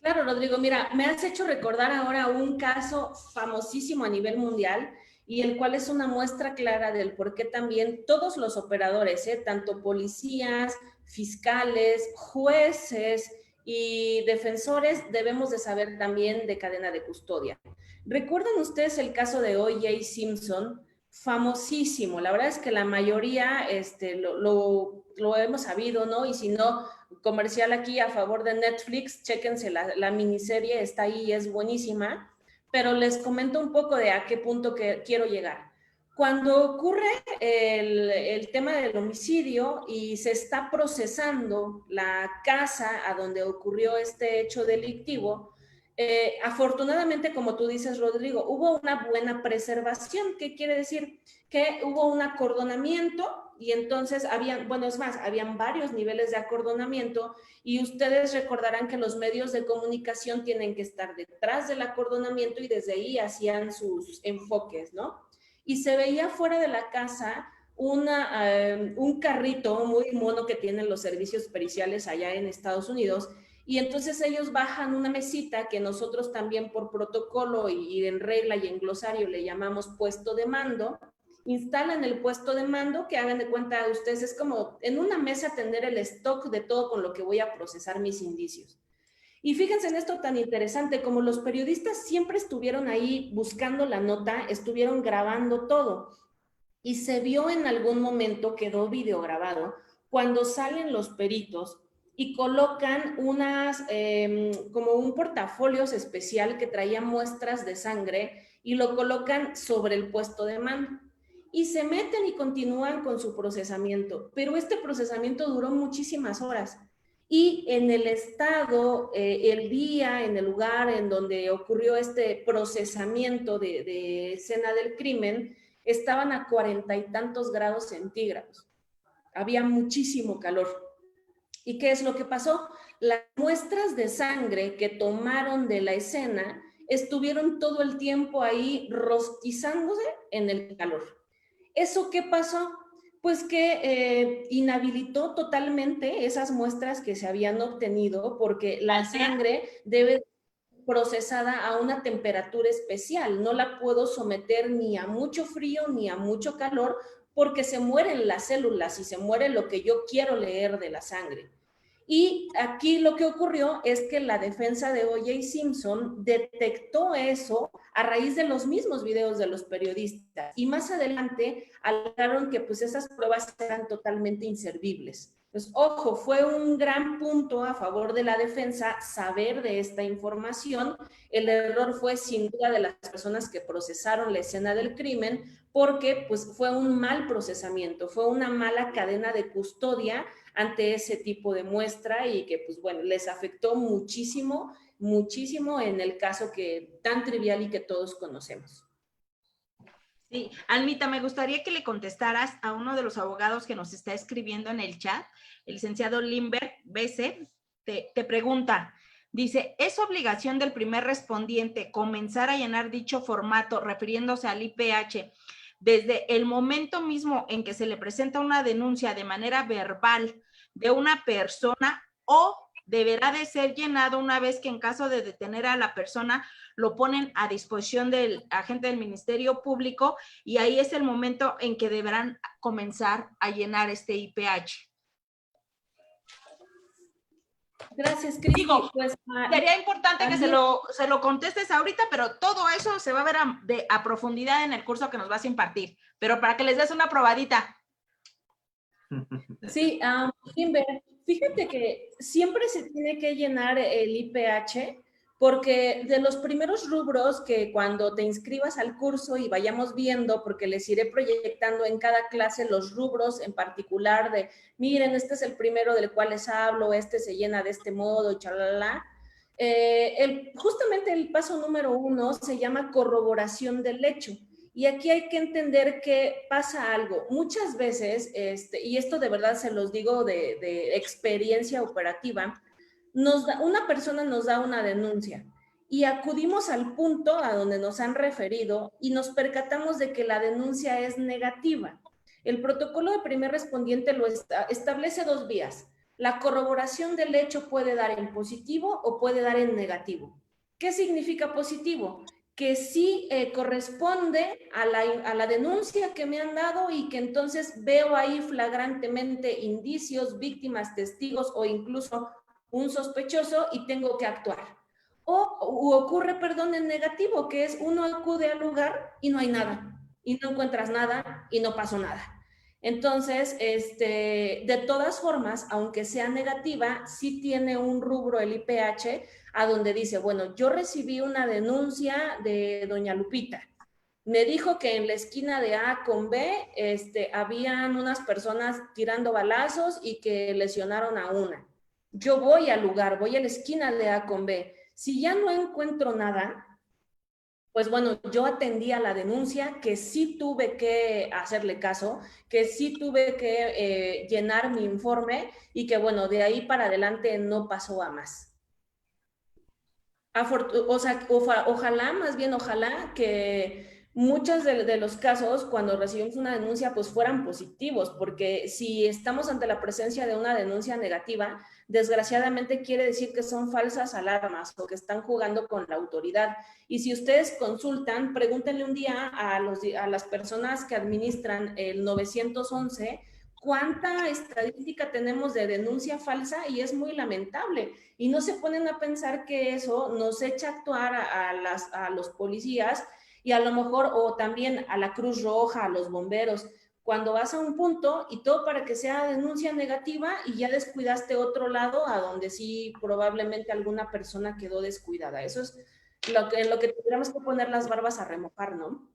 Claro, Rodrigo, mira, me has hecho recordar ahora un caso famosísimo a nivel mundial y el cual es una muestra clara del por qué también todos los operadores, tanto policías, fiscales, jueces y defensores, debemos de saber también de cadena de custodia. ¿Recuerdan ustedes el caso de O.J. Simpson? Famosísimo. La verdad es que la mayoría lo hemos sabido, ¿no? Y si no, comercial aquí a favor de Netflix, chéquense la miniserie, está ahí, es buenísima, pero les comento un poco de a qué punto que quiero llegar. Cuando ocurre el tema del homicidio y se está procesando la casa a donde ocurrió este hecho delictivo, afortunadamente, como tú dices, Rodrigo, hubo una buena preservación. ¿Qué quiere decir? Que hubo un acordonamiento y entonces habían, bueno, es más, habían varios niveles de acordonamiento y ustedes recordarán que los medios de comunicación tienen que estar detrás del acordonamiento y desde ahí hacían sus enfoques, ¿no? Y se veía fuera de la casa un carrito muy mono que tienen los servicios periciales allá en Estados Unidos. Y entonces ellos bajan una mesita que nosotros también por protocolo y en regla y en glosario le llamamos puesto de mando. Instalan el puesto de mando, que hagan de cuenta ustedes, es como en una mesa tener el stock de todo con lo que voy a procesar mis indicios. Y fíjense en esto tan interesante, como los periodistas siempre estuvieron ahí buscando la nota, estuvieron grabando todo. Y se vio en algún momento, quedó videograbado, cuando salen los peritos y colocan como un portafolios especial que traía muestras de sangre y lo colocan sobre el puesto de mando. Y se meten y continúan con su procesamiento, pero este procesamiento duró muchísimas horas. Y en el estado, el día, en el lugar en donde ocurrió este procesamiento de escena del crimen, estaban a 40 y tantos grados centígrados. Había muchísimo calor. ¿Y qué es lo que pasó? Las muestras de sangre que tomaron de la escena estuvieron todo el tiempo ahí rostizándose en el calor. ¿Eso qué pasó? Pues que inhabilitó totalmente esas muestras que se habían obtenido porque la sangre debe procesada a una temperatura especial. No la puedo someter ni a mucho frío ni a mucho calor porque se mueren las células y se muere lo que yo quiero leer de la sangre. Y aquí lo que ocurrió es que la defensa de O.J. Simpson detectó eso a raíz de los mismos videos de los periodistas y más adelante alegaron que pues esas pruebas eran totalmente inservibles. Pues ojo, fue un gran punto a favor de la defensa saber de esta información. El error fue sin duda de las personas que procesaron la escena del crimen porque pues fue un mal procesamiento, fue una mala cadena de custodia ante ese tipo de muestra y que pues bueno, les afectó muchísimo, muchísimo en el caso que tan trivial y que todos conocemos. Sí, Almita, me gustaría que le contestaras a uno de los abogados que nos está escribiendo en el chat, el licenciado Limber BC, te pregunta, dice, ¿es obligación del primer respondiente comenzar a llenar dicho formato refiriéndose al IPH desde el momento mismo en que se le presenta una denuncia de manera verbal de una persona o deberá de ser llenado una vez que en caso de detener a la persona lo ponen a disposición del agente del Ministerio Público y ahí es el momento en que deberán comenzar a llenar este IPH? Gracias, Cristi. Pues, sería importante que se lo contestes ahorita, pero todo eso se va a ver a profundidad en el curso que nos vas a impartir, pero para que les des una probadita. Sí, Kimber, fíjate que siempre se tiene que llenar el IPH porque de los primeros rubros que cuando te inscribas al curso y vayamos viendo, porque les iré proyectando en cada clase los rubros en particular de, miren, este es el primero del cual les hablo, este se llena de este modo, chalala. Justamente el paso número 1 se llama corroboración del hecho. Y aquí hay que entender que pasa algo. Muchas veces, y esto de verdad se los digo de experiencia operativa, una persona nos da una denuncia y acudimos al punto a donde nos han referido y nos percatamos de que la denuncia es negativa. El protocolo de primer respondiente establece 2 vías. La corroboración del hecho puede dar en positivo o puede dar en negativo. ¿Qué significa positivo? Que sí corresponde a la denuncia que me han dado y que entonces veo ahí flagrantemente indicios, víctimas, testigos o incluso un sospechoso y tengo que actuar. O ocurre, perdón, en negativo, que es uno acude al lugar y no hay nada, y no encuentras nada y no pasó nada. Entonces, de todas formas, aunque sea negativa, sí tiene un rubro el IPH a donde dice, bueno, yo recibí una denuncia de doña Lupita. Me dijo que en la esquina de A con B habían unas personas tirando balazos y que lesionaron a una. Yo voy al lugar, voy a la esquina de A con B. Si ya no encuentro nada, pues bueno, yo atendí a la denuncia, que sí tuve que hacerle caso, que sí tuve que llenar mi informe y que bueno, de ahí para adelante no pasó a más. Ojalá, más bien ojalá que muchos de los casos cuando recibimos una denuncia pues fueran positivos, porque si estamos ante la presencia de una denuncia negativa, desgraciadamente quiere decir que son falsas alarmas o que están jugando con la autoridad. Y si ustedes consultan, pregúntenle un día a las personas que administran el 911 cuánta estadística tenemos de denuncia falsa y es muy lamentable. Y no se ponen a pensar que eso nos echa a actuar a los policías y a lo mejor, o también a la Cruz Roja, a los bomberos, cuando vas a un punto y todo para que sea denuncia negativa y ya descuidaste otro lado a donde sí probablemente alguna persona quedó descuidada. Eso es en lo que tendríamos que poner las barbas a remojar, ¿no?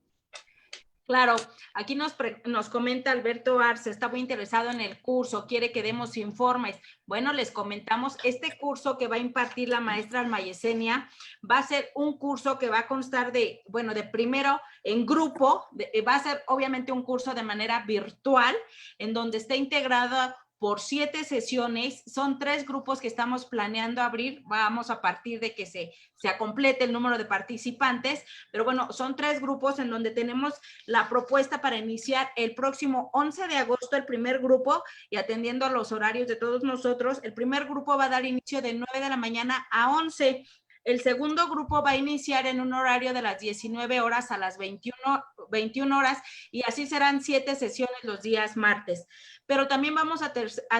Claro, aquí nos comenta Alberto Arce, está muy interesado en el curso, quiere que demos informes. Bueno, les comentamos, este curso que va a impartir la maestra Alma Yesenia va a ser un curso que va a constar de, bueno, de primero en grupo, va a ser obviamente un curso de manera virtual, en donde está integrada por 7 sesiones, son 3 grupos que estamos planeando abrir, vamos a partir de que se complete el número de participantes, pero bueno, son 3 grupos en donde tenemos la propuesta para iniciar el próximo 11 de agosto el primer grupo y atendiendo a los horarios de todos nosotros, el primer grupo va a dar inicio de 9 de la mañana a 11. El segundo grupo va a iniciar en un horario de las 19 horas a las 21 horas y así serán 7 sesiones los días martes. Pero también vamos a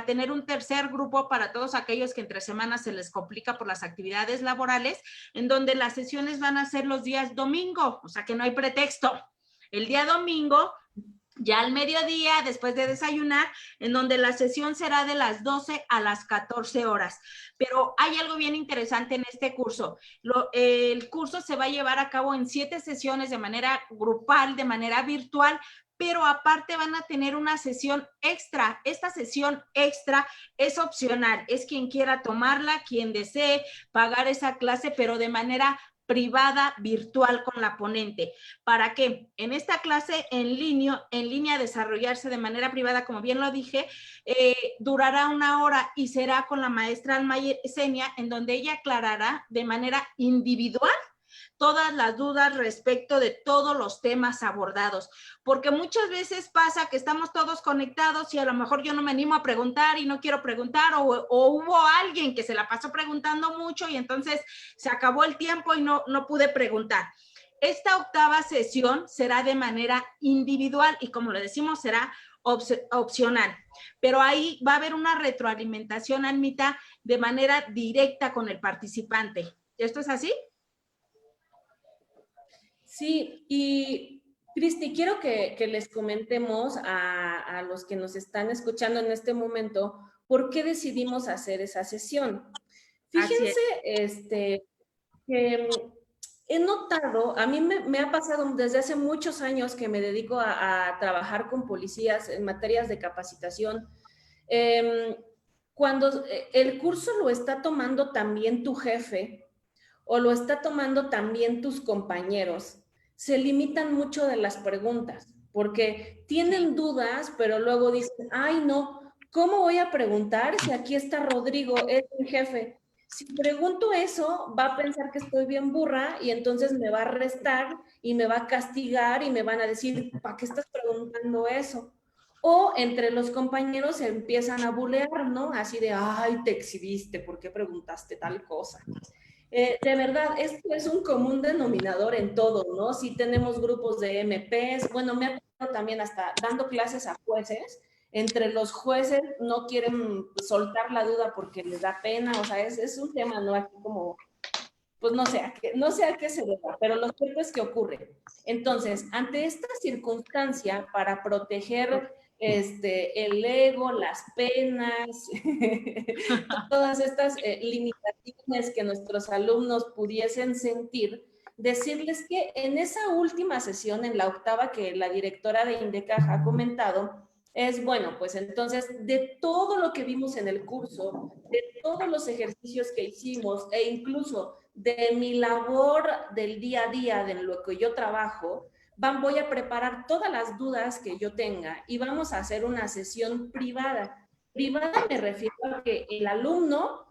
tener un tercer grupo para todos aquellos que entre semanas se les complica por las actividades laborales, en donde las sesiones van a ser los días domingo, o sea que no hay pretexto. El día domingo, ya al mediodía, después de desayunar, en donde la sesión será de las 12 a las 14 horas. Pero hay algo bien interesante en este curso. El curso se va a llevar a cabo en 7 sesiones de manera grupal, de manera virtual, pero aparte van a tener una sesión extra. Esta sesión extra es opcional, es quien quiera tomarla, quien desee pagar esa clase, pero de manera privada, virtual con la ponente. ¿Para qué? En esta clase en línea desarrollarse de manera privada, como bien lo dije, durará 1 hora y será con la maestra Alma Yesenia, en donde ella aclarará de manera individual todas las dudas respecto de todos los temas abordados, porque muchas veces pasa que estamos todos conectados y a lo mejor yo no me animo a preguntar y no quiero preguntar o hubo alguien que se la pasó preguntando mucho y entonces se acabó el tiempo y no pude preguntar. Esta 8ª sesión será de manera individual y como le decimos será opcional, pero ahí va a haber una retroalimentación, Almita, de manera directa con el participante. ¿Esto es así? Sí, y Cristi, quiero que les comentemos a los que nos están escuchando en este momento por qué decidimos hacer esa sesión. Fíjense, que he notado, a mí me ha pasado desde hace muchos años que me dedico a trabajar con policías en materias de capacitación. Cuando el curso lo está tomando también tu jefe, o lo está tomando también tus compañeros, se limitan mucho de las preguntas, porque tienen dudas, pero luego dicen, ay no, ¿cómo voy a preguntar si aquí está Rodrigo, es mi jefe? Si pregunto eso, va a pensar que estoy bien burra y entonces me va a restar y me va a castigar y me van a decir, ¿para qué estás preguntando eso? O entre los compañeros se empiezan a bulear, ¿no? Así de, ay, te exhibiste, ¿por qué preguntaste tal cosa? De verdad, esto es un común denominador en todo, ¿no? Si tenemos grupos de MPs, bueno, me ha tocado también hasta dando clases a jueces, entre los jueces no quieren soltar la duda porque les da pena, o sea, es un tema, ¿no? Aquí como, pues no sé a qué se deba, pero lo cierto es que ocurre. Entonces, ante esta circunstancia, para proteger el ego, las penas, todas estas limitaciones que nuestros alumnos pudiesen sentir, decirles que en esa última sesión, en la octava que la directora de INDECAJ ha comentado, es bueno, pues entonces de todo lo que vimos en el curso, de todos los ejercicios que hicimos e incluso de mi labor del día a día, de lo que yo trabajo, voy a preparar todas las dudas que yo tenga y vamos a hacer una sesión privada. Privada me refiero a que el alumno,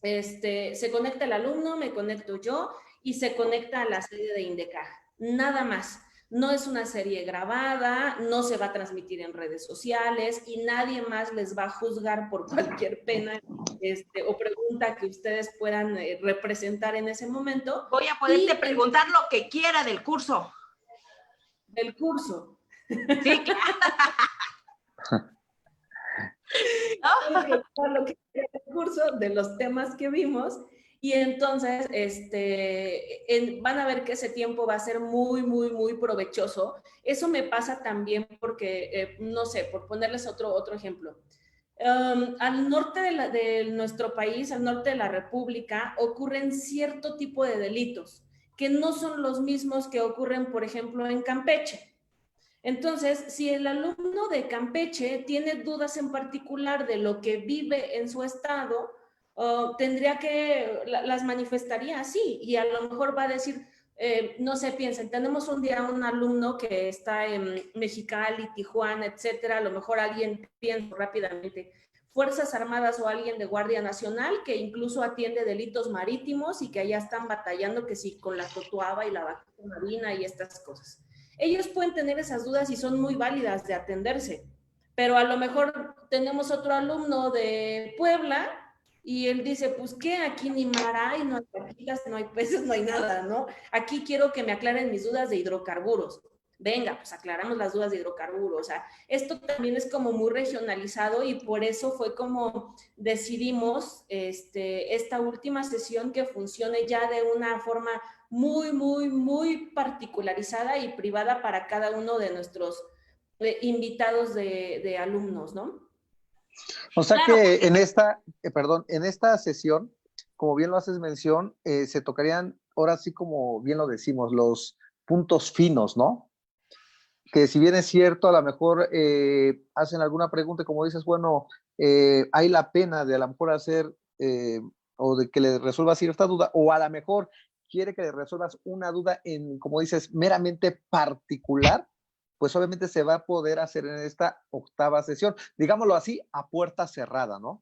se conecta el alumno, me conecto yo y se conecta a la serie de INDECAJ. Nada más. No es una serie grabada, no se va a transmitir en redes sociales y nadie más les va a juzgar por cualquier pena o pregunta que ustedes puedan representar en ese momento. Voy a poderte preguntar lo que quiera del curso. Del curso. Sí, claro. Lo que quiera del curso, de los temas que vimos. Y entonces, van a ver que ese tiempo va a ser muy, muy, muy provechoso. Eso me pasa también porque, no sé, por ponerles otro ejemplo. Al norte de nuestro país, al norte de la República, ocurren cierto tipo de delitos que no son los mismos que ocurren, por ejemplo, en Campeche. Entonces, si el alumno de Campeche tiene dudas en particular de lo que vive en su estado, las manifestaría así y a lo mejor va a decir, no sé, piensen, tenemos un día un alumno que está en Mexicali, Tijuana, etcétera, a lo mejor alguien piensa rápidamente, Fuerzas Armadas o alguien de Guardia Nacional que incluso atiende delitos marítimos y que allá están batallando que sí con la totuaba y la vaquita marina y estas cosas. Ellos pueden tener esas dudas y son muy válidas de atenderse, pero a lo mejor tenemos otro alumno de Puebla y él dice, pues qué, aquí ni mar hay, no hay vaquitas, no hay peces, no hay nada, ¿no? Aquí quiero que me aclaren mis dudas de hidrocarburos. Venga, pues aclaramos las dudas de hidrocarburos. O sea, esto también es como muy regionalizado y por eso fue como decidimos esta última sesión que funcione ya de una forma muy, muy, muy particularizada y privada para cada uno de nuestros invitados de alumnos, ¿no? O sea Claro, que en esta sesión, como bien lo haces mención, se tocarían, ahora sí como bien lo decimos, los puntos finos, ¿no? Que si bien es cierto, a lo mejor hacen alguna pregunta, como dices, bueno, hay la pena de a lo mejor hacer o de que le resuelvas cierta duda, o a lo mejor quiere que le resuelvas una duda en, como dices, meramente particular, pues obviamente se va a poder hacer en esta octava sesión, digámoslo así, a puerta cerrada, ¿no?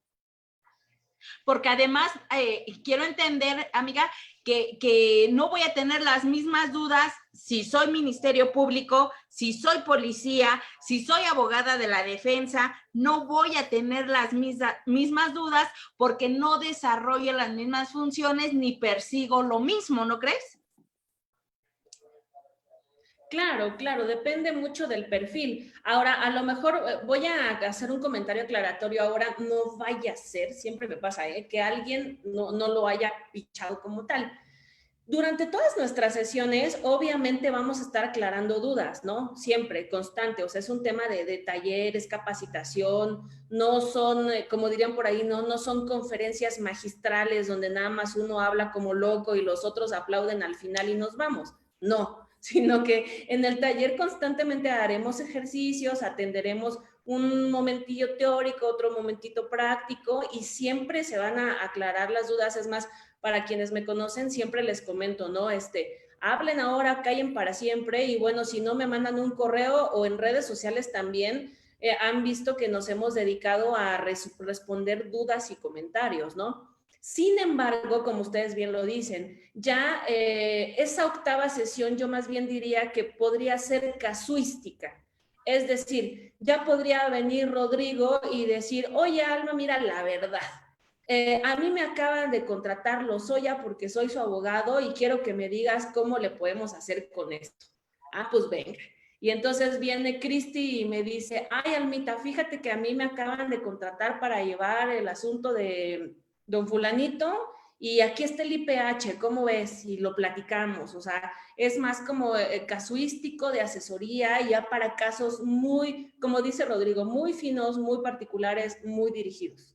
porque además quiero entender, amiga, que no voy a tener las mismas dudas si soy Ministerio Público, si soy policía, si soy abogada de la defensa, no voy a tener las mismas dudas porque no desarrollo las mismas funciones ni persigo lo mismo, ¿no crees? Claro, claro, depende mucho del perfil. Ahora, a lo mejor voy a hacer un comentario aclaratorio ahora, no vaya a ser, siempre me pasa, que alguien no lo haya pichado como tal. Durante todas nuestras sesiones, obviamente vamos a estar aclarando dudas, ¿no? Siempre, constante, o sea, es un tema de talleres, capacitación, no son, como dirían por ahí, no son conferencias magistrales donde nada más uno habla como loco y los otros aplauden al final y nos vamos. No, sino que en el taller constantemente haremos ejercicios, atenderemos un momentillo teórico, otro momentito práctico y siempre se van a aclarar las dudas. Es más, para quienes me conocen, siempre les comento, ¿no? Hablen ahora, callen para siempre, y bueno, si no me mandan un correo o en redes sociales también, han visto que nos hemos dedicado a responder dudas y comentarios, ¿no? Sin embargo, como ustedes bien lo dicen, ya esa octava sesión yo más bien diría que podría ser casuística. Es decir, ya podría venir Rodrigo y decir, oye, Alma, mira, la verdad, a mí me acaban de contratar Lozoya porque soy su abogado y quiero que me digas cómo le podemos hacer con esto. Ah, pues venga. Y entonces viene Cristi y me dice, ay, Almita, fíjate que a mí me acaban de contratar para llevar el asunto de don fulanito y aquí está el IPH, ¿cómo ves? Y lo platicamos, o sea, es más como casuístico de asesoría, ya para casos muy, como dice Rodrigo, muy finos, muy particulares, muy dirigidos.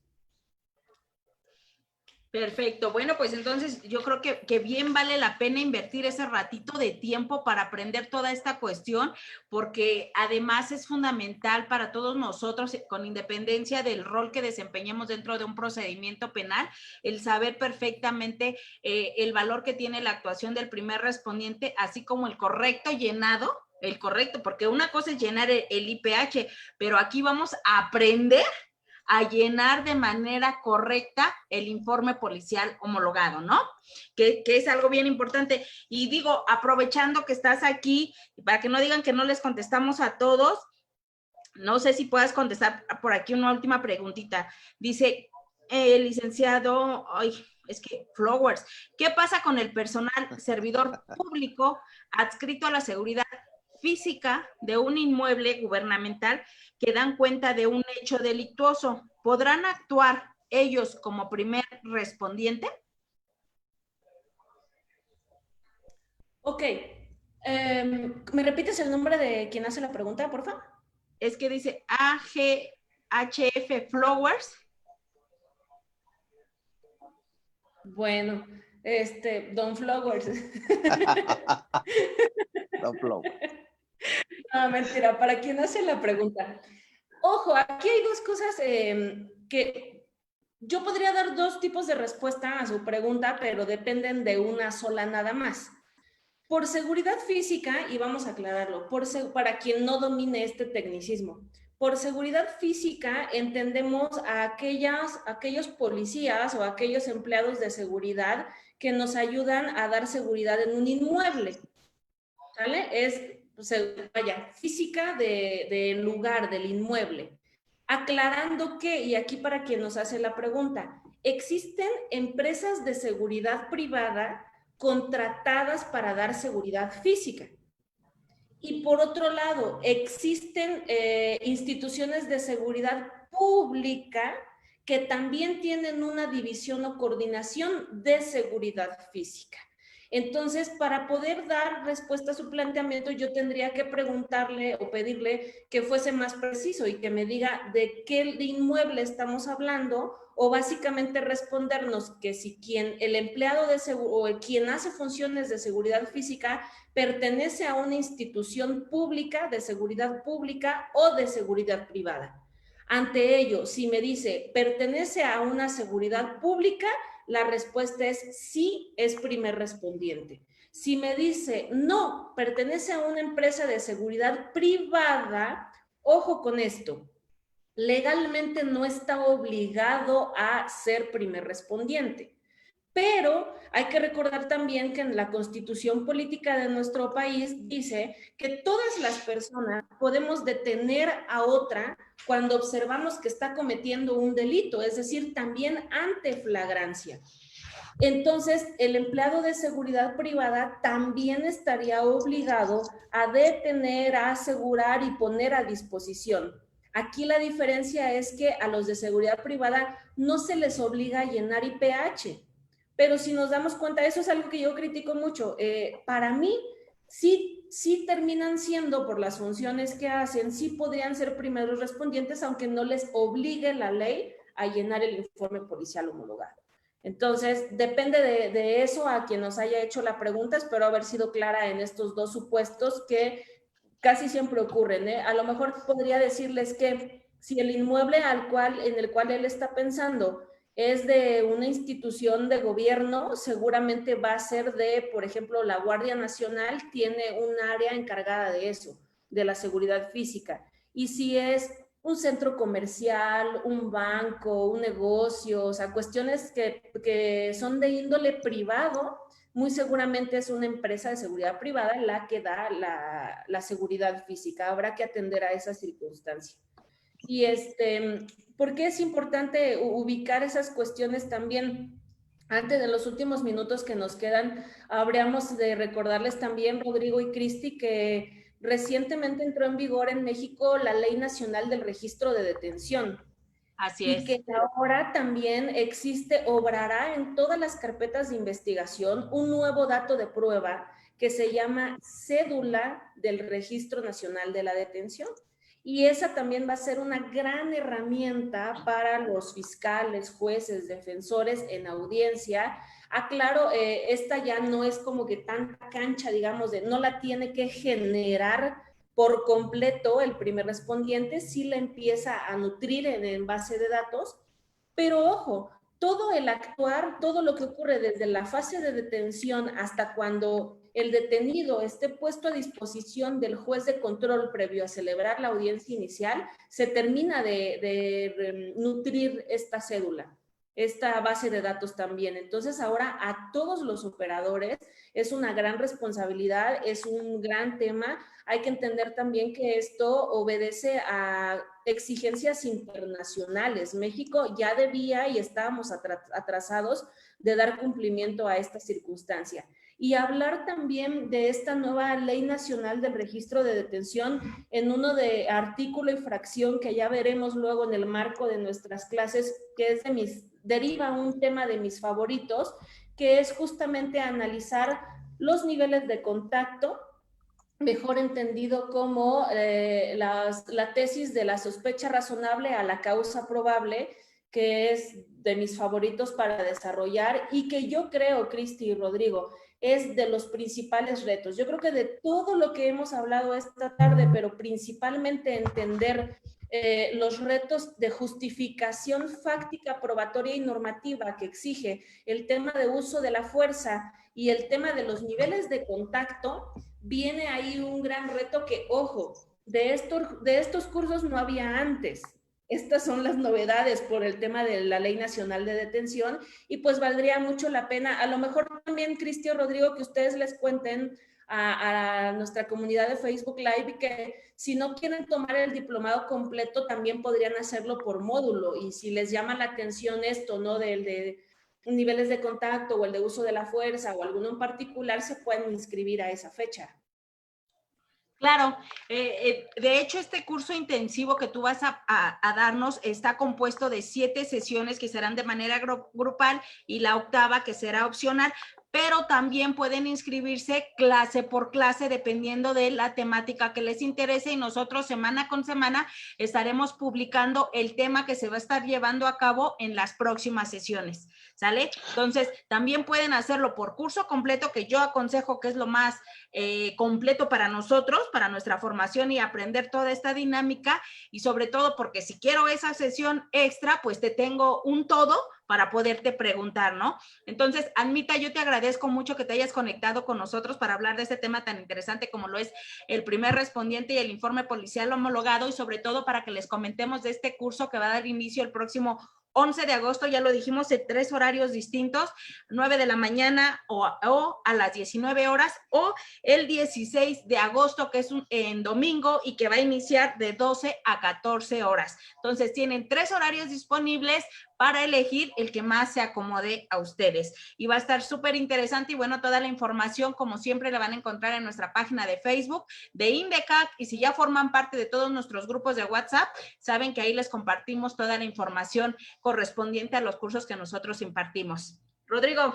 Perfecto. Bueno, pues entonces yo creo que bien vale la pena invertir ese ratito de tiempo para aprender toda esta cuestión, porque además es fundamental para todos nosotros, con independencia del rol que desempeñemos dentro de un procedimiento penal, el saber perfectamente el valor que tiene la actuación del primer respondiente, así como el correcto llenado, el correcto, porque una cosa es llenar el IPH, pero aquí vamos a aprender a llenar de manera correcta el informe policial homologado, ¿no? Que es algo bien importante. Y digo, aprovechando que estás aquí, para que no digan que no les contestamos a todos, no sé si puedas contestar por aquí una última preguntita. Dice el licenciado, ay, es que Flowers, ¿qué pasa con el personal servidor público adscrito a la seguridad física de un inmueble gubernamental que dan cuenta de un hecho delictuoso? ¿Podrán actuar ellos como primer respondiente? Ok. ¿Me repites el nombre de quien hace la pregunta, por favor? Es que dice AGHF Flowers. Bueno, Don Flowers. Don Flowers. No, mentira, para quien hace la pregunta. Ojo, aquí hay dos cosas que yo podría dar dos tipos de respuesta a su pregunta, pero dependen de una sola nada más. Por seguridad física, y vamos a aclararlo, para quien no domine este tecnicismo, por seguridad física entendemos a aquellos policías o aquellos empleados de seguridad que nos ayudan a dar seguridad en un inmueble, ¿sale? Vaya, física del lugar, del inmueble. Aclarando que, y aquí para quien nos hace la pregunta, existen empresas de seguridad privada contratadas para dar seguridad física. Y por otro lado, existen instituciones de seguridad pública que también tienen una división o coordinación de seguridad física. Entonces, para poder dar respuesta a su planteamiento, yo tendría que preguntarle o pedirle que fuese más preciso y que me diga de qué inmueble estamos hablando, o básicamente respondernos que si el empleado de o quien hace funciones de seguridad física pertenece a una institución pública, de seguridad pública o de seguridad privada. Ante ello, si me dice pertenece a una seguridad pública, la respuesta es sí, es primer respondiente. Si me dice no, pertenece a una empresa de seguridad privada, ojo con esto, legalmente no está obligado a ser primer respondiente. Pero hay que recordar también que en la Constitución política de nuestro país dice que todas las personas podemos detener a otra cuando observamos que está cometiendo un delito, es decir, también ante flagrancia. Entonces, el empleado de seguridad privada también estaría obligado a detener, a asegurar y poner a disposición. Aquí la diferencia es que a los de seguridad privada no se les obliga a llenar IPH. Pero si nos damos cuenta, eso es algo que yo critico mucho. Para mí, sí terminan siendo, por las funciones que hacen, sí podrían ser primeros respondientes, aunque no les obligue la ley a llenar el informe policial homologado. Entonces, depende de eso a quien nos haya hecho la pregunta. Espero haber sido clara en estos dos supuestos que casi siempre ocurren, ¿eh? A lo mejor podría decirles que si el inmueble en el cual él está pensando es de una institución de gobierno, seguramente va a ser de, por ejemplo, la Guardia Nacional tiene un área encargada de eso, de la seguridad física. Y si es un centro comercial, un banco, un negocio, o sea, cuestiones que son de índole privado, muy seguramente es una empresa de seguridad privada la que da la seguridad física. Habrá que atender a esa circunstancia. Y ¿por qué es importante ubicar esas cuestiones también? Antes de los últimos minutos que nos quedan, habríamos de recordarles también, Rodrigo y Cristi, que recientemente entró en vigor en México la Ley Nacional del Registro de Detención. Así Y es. que ahora también obrará en todas las carpetas de investigación un nuevo dato de prueba que se llama cédula del Registro Nacional de la Detención. Y esa también va a ser una gran herramienta para los fiscales, jueces, defensores en audiencia. Aclaro, esta ya no es como que tanta cancha, digamos, no la tiene que generar por completo el primer respondiente, sí la empieza a nutrir en base de datos, pero ojo, todo el actuar, todo lo que ocurre desde la fase de detención hasta cuando el detenido esté puesto a disposición del juez de control previo a celebrar la audiencia inicial, se termina de nutrir esta cédula, esta base de datos también. Entonces ahora a todos los operadores es una gran responsabilidad, es un gran tema. Hay que entender también que esto obedece a exigencias internacionales. México ya debía y estábamos atrasados de dar cumplimiento a esta circunstancia. Y hablar también de esta nueva Ley Nacional del Registro de Detención en uno de artículo y fracción que ya veremos luego en el marco de nuestras clases, que es deriva un tema de mis favoritos, que es justamente analizar los niveles de contacto, mejor entendido como la tesis de la sospecha razonable a la causa probable, que es de mis favoritos para desarrollar y que yo creo, Cristi y Rodrigo, es de los principales retos. Yo creo que de todo lo que hemos hablado esta tarde, pero principalmente entender los retos de justificación fáctica, probatoria y normativa que exige el tema de uso de la fuerza y el tema de los niveles de contacto, viene ahí un gran reto que, ojo, de estos cursos no había antes. Estas son las novedades por el tema de la Ley Nacional de Detención y pues valdría mucho la pena, a lo mejor también, Cristi o Rodrigo, que ustedes les cuenten a nuestra comunidad de Facebook Live y que si no quieren tomar el diplomado completo también podrían hacerlo por módulo y si les llama la atención esto, ¿no? De niveles de contacto o el de uso de la fuerza o alguno en particular, se pueden inscribir a esa fecha. Claro, de hecho este curso intensivo que tú vas a darnos está compuesto de 7 sesiones que serán de manera grupal y la octava que será opcional, pero también pueden inscribirse clase por clase dependiendo de la temática que les interese y nosotros semana con semana estaremos publicando el tema que se va a estar llevando a cabo en las próximas sesiones, ¿sale? Entonces, también pueden hacerlo por curso completo, que yo aconsejo que es lo más completo para nosotros, para nuestra formación y aprender toda esta dinámica y sobre todo porque si quiero esa sesión extra, pues te tengo un todo para poderte preguntar, ¿no? Entonces, Almita, yo te agradezco mucho que te hayas conectado con nosotros para hablar de este tema tan interesante como lo es el primer respondiente y el informe policial homologado y sobre todo para que les comentemos de este curso que va a dar inicio el próximo 11 de agosto, ya lo dijimos, en 3 horarios distintos, 9 de la mañana o a las 19 horas, o el 16 de agosto, que es en domingo y que va a iniciar de 12 a 14 horas. Entonces, tienen 3 horarios disponibles para elegir el que más se acomode a ustedes. Y va a estar súper interesante y bueno, toda la información, como siempre, la van a encontrar en nuestra página de Facebook de INDECAC y si ya forman parte de todos nuestros grupos de WhatsApp, saben que ahí les compartimos toda la información correspondiente a los cursos que nosotros impartimos. Rodrigo.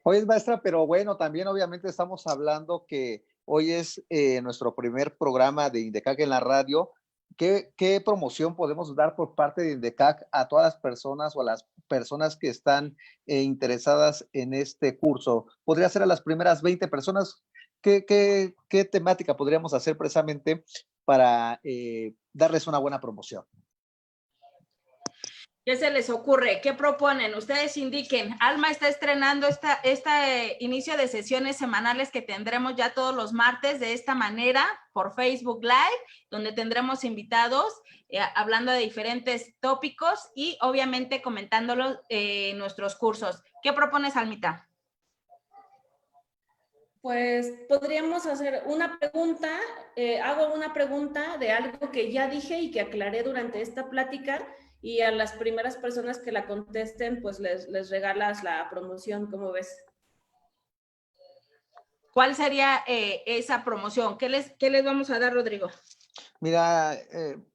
Hoy es maestra, pero bueno, también obviamente estamos hablando que hoy es nuestro primer programa de INDECAC en la radio. ¿Qué promoción podemos dar por parte de INDECAC a todas las personas o a las personas que están interesadas en este curso? ¿Podría ser a las primeras 20 personas? ¿Qué temática podríamos hacer precisamente para darles una buena promoción? ¿Qué se les ocurre? ¿Qué proponen? Ustedes indiquen. Alma está estrenando este inicio de sesiones semanales que tendremos ya todos los martes de esta manera por Facebook Live, donde tendremos invitados hablando de diferentes tópicos y obviamente comentándolos en nuestros cursos. ¿Qué propones, Almita? Pues podríamos hacer una pregunta, hago una pregunta de algo que ya dije y que aclaré durante esta plática, y a las primeras personas que la contesten, pues les regalas la promoción, ¿cómo ves? ¿Cuál sería esa promoción? ¿Qué les vamos a dar, Rodrigo? Mira,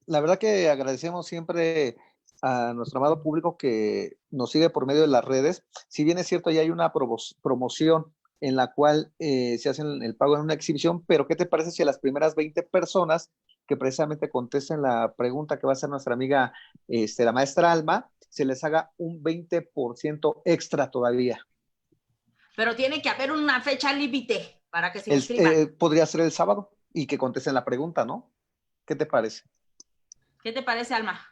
la verdad que agradecemos siempre a nuestro amado público que nos sigue por medio de las redes. Si bien es cierto, ya hay una promoción en la cual se hace el pago en una exhibición, pero ¿qué te parece si a las primeras 20 personas que precisamente contesten la pregunta que va a hacer nuestra amiga, la maestra Alma, se les haga un 20% extra todavía? Pero tiene que haber una fecha límite para que se inscriban. Podría ser el sábado y que contesten la pregunta, ¿no? ¿Qué te parece? ¿Qué te parece, Alma?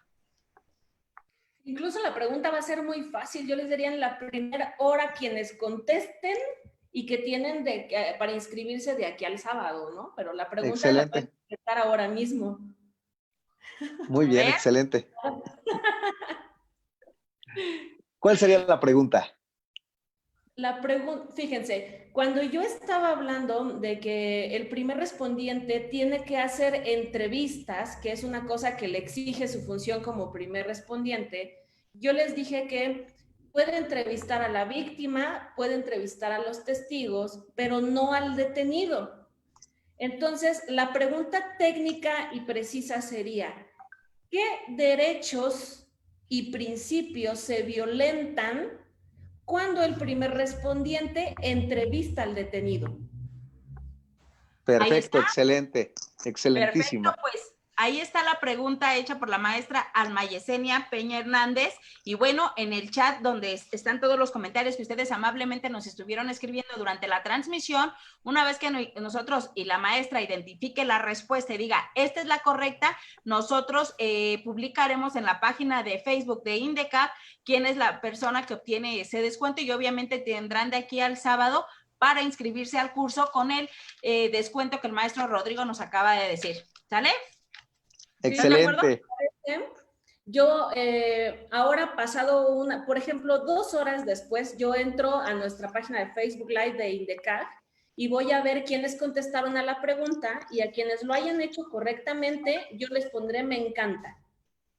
Incluso la pregunta va a ser muy fácil. Yo les diría en la primera hora quienes contesten y que tienen para inscribirse de aquí al sábado, ¿no? Pero la pregunta excelente. la pueden contestar ahora mismo. Muy bien, excelente. ¿Cuál sería la pregunta? Fíjense, cuando yo estaba hablando de que el primer respondiente tiene que hacer entrevistas, que es una cosa que le exige su función como primer respondiente, yo les dije que puede entrevistar a la víctima, puede entrevistar a los testigos, pero no al detenido. Entonces, la pregunta técnica y precisa sería, ¿qué derechos y principios se violentan cuando el primer respondiente entrevista al detenido? Perfecto, excelente, excelentísimo. Perfecto, pues ahí está la pregunta hecha por la maestra Alma Yesenia Peña Hernández. Y bueno, en el chat donde están todos los comentarios que ustedes amablemente nos estuvieron escribiendo durante la transmisión, una vez que nosotros y la maestra identifique la respuesta y diga, esta es la correcta, nosotros publicaremos en la página de Facebook de INDECAC quién es la persona que obtiene ese descuento, y obviamente tendrán de aquí al sábado para inscribirse al curso con el descuento que el maestro Rodrigo nos acaba de decir. ¿Sale? Excelente. Yo ahora pasado por ejemplo, 2 horas después, yo entro a nuestra página de Facebook Live de INDECAC y voy a ver quiénes contestaron a la pregunta, y a quienes lo hayan hecho correctamente, yo les pondré me encanta.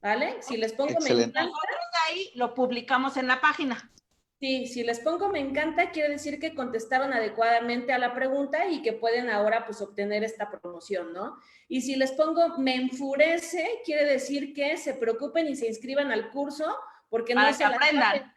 ¿Vale? Si les pongo excelente. me encanta, nosotros de ahí lo publicamos en la página. Sí, si les pongo me encanta, quiere decir que contestaron adecuadamente a la pregunta y que pueden ahora pues obtener esta promoción, ¿no? Y si les pongo me enfurece, quiere decir que se preocupen y se inscriban al curso porque para no que se aprendan.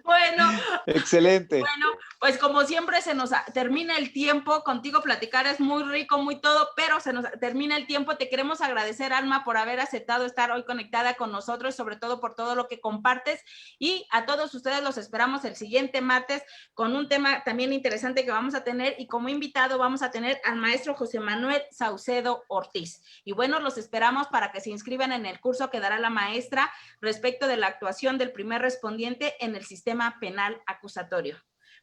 Bueno, excelente. Bueno, pues como siempre se nos termina el tiempo. Contigo platicar es muy rico, muy todo, pero se nos termina el tiempo. Te queremos agradecer, Alma, por haber aceptado estar hoy conectada con nosotros, sobre todo por todo lo que compartes, y a todos ustedes los esperamos el siguiente martes con un tema también interesante que vamos a tener, y como invitado vamos a tener al maestro José Manuel Saucedo Ortiz. Y bueno, los esperamos para que se inscriban en el curso que dará la maestra respecto de la actuación del primer respondiente en el sistema penal acusatorio.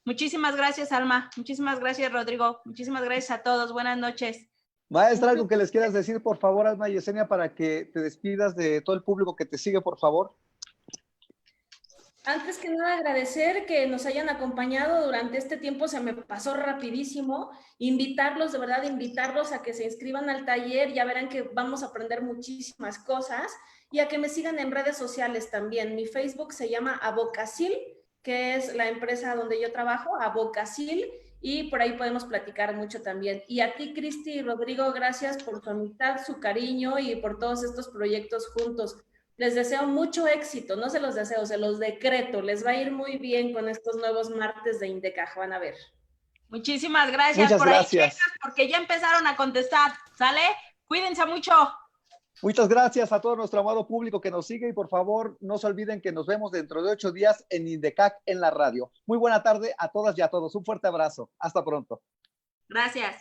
Muchísimas gracias, Alma. Muchísimas gracias, Rodrigo. Muchísimas gracias a todos. Buenas noches. Maestra, algo que les quieras decir, por favor, Alma Yesenia, para que te despidas de todo el público que te sigue, por favor. Antes que nada, agradecer que nos hayan acompañado durante este tiempo, se me pasó rapidísimo. Invitarlos, de verdad, invitarlos a que se inscriban al taller, ya verán que vamos a aprender muchísimas cosas, y a que me sigan en redes sociales también. Mi Facebook se llama Abocacil, que es la empresa donde yo trabajo, Abocacil, y por ahí podemos platicar mucho también. Y a ti, Cristi y Rodrigo, gracias por su amistad, su cariño y por todos estos proyectos juntos. Les deseo mucho éxito, no se los deseo, se los decreto. Les va a ir muy bien con estos nuevos martes de INDECAC, van a ver. Muchísimas gracias. Muchas gracias. Ahí, porque ya empezaron a contestar, ¿sale? Cuídense mucho. Muchas gracias a todo nuestro amado público que nos sigue, y por favor no se olviden que nos vemos dentro de 8 días en INDECAC en la radio. Muy buena tarde a todas y a todos. Un fuerte abrazo. Hasta pronto. Gracias.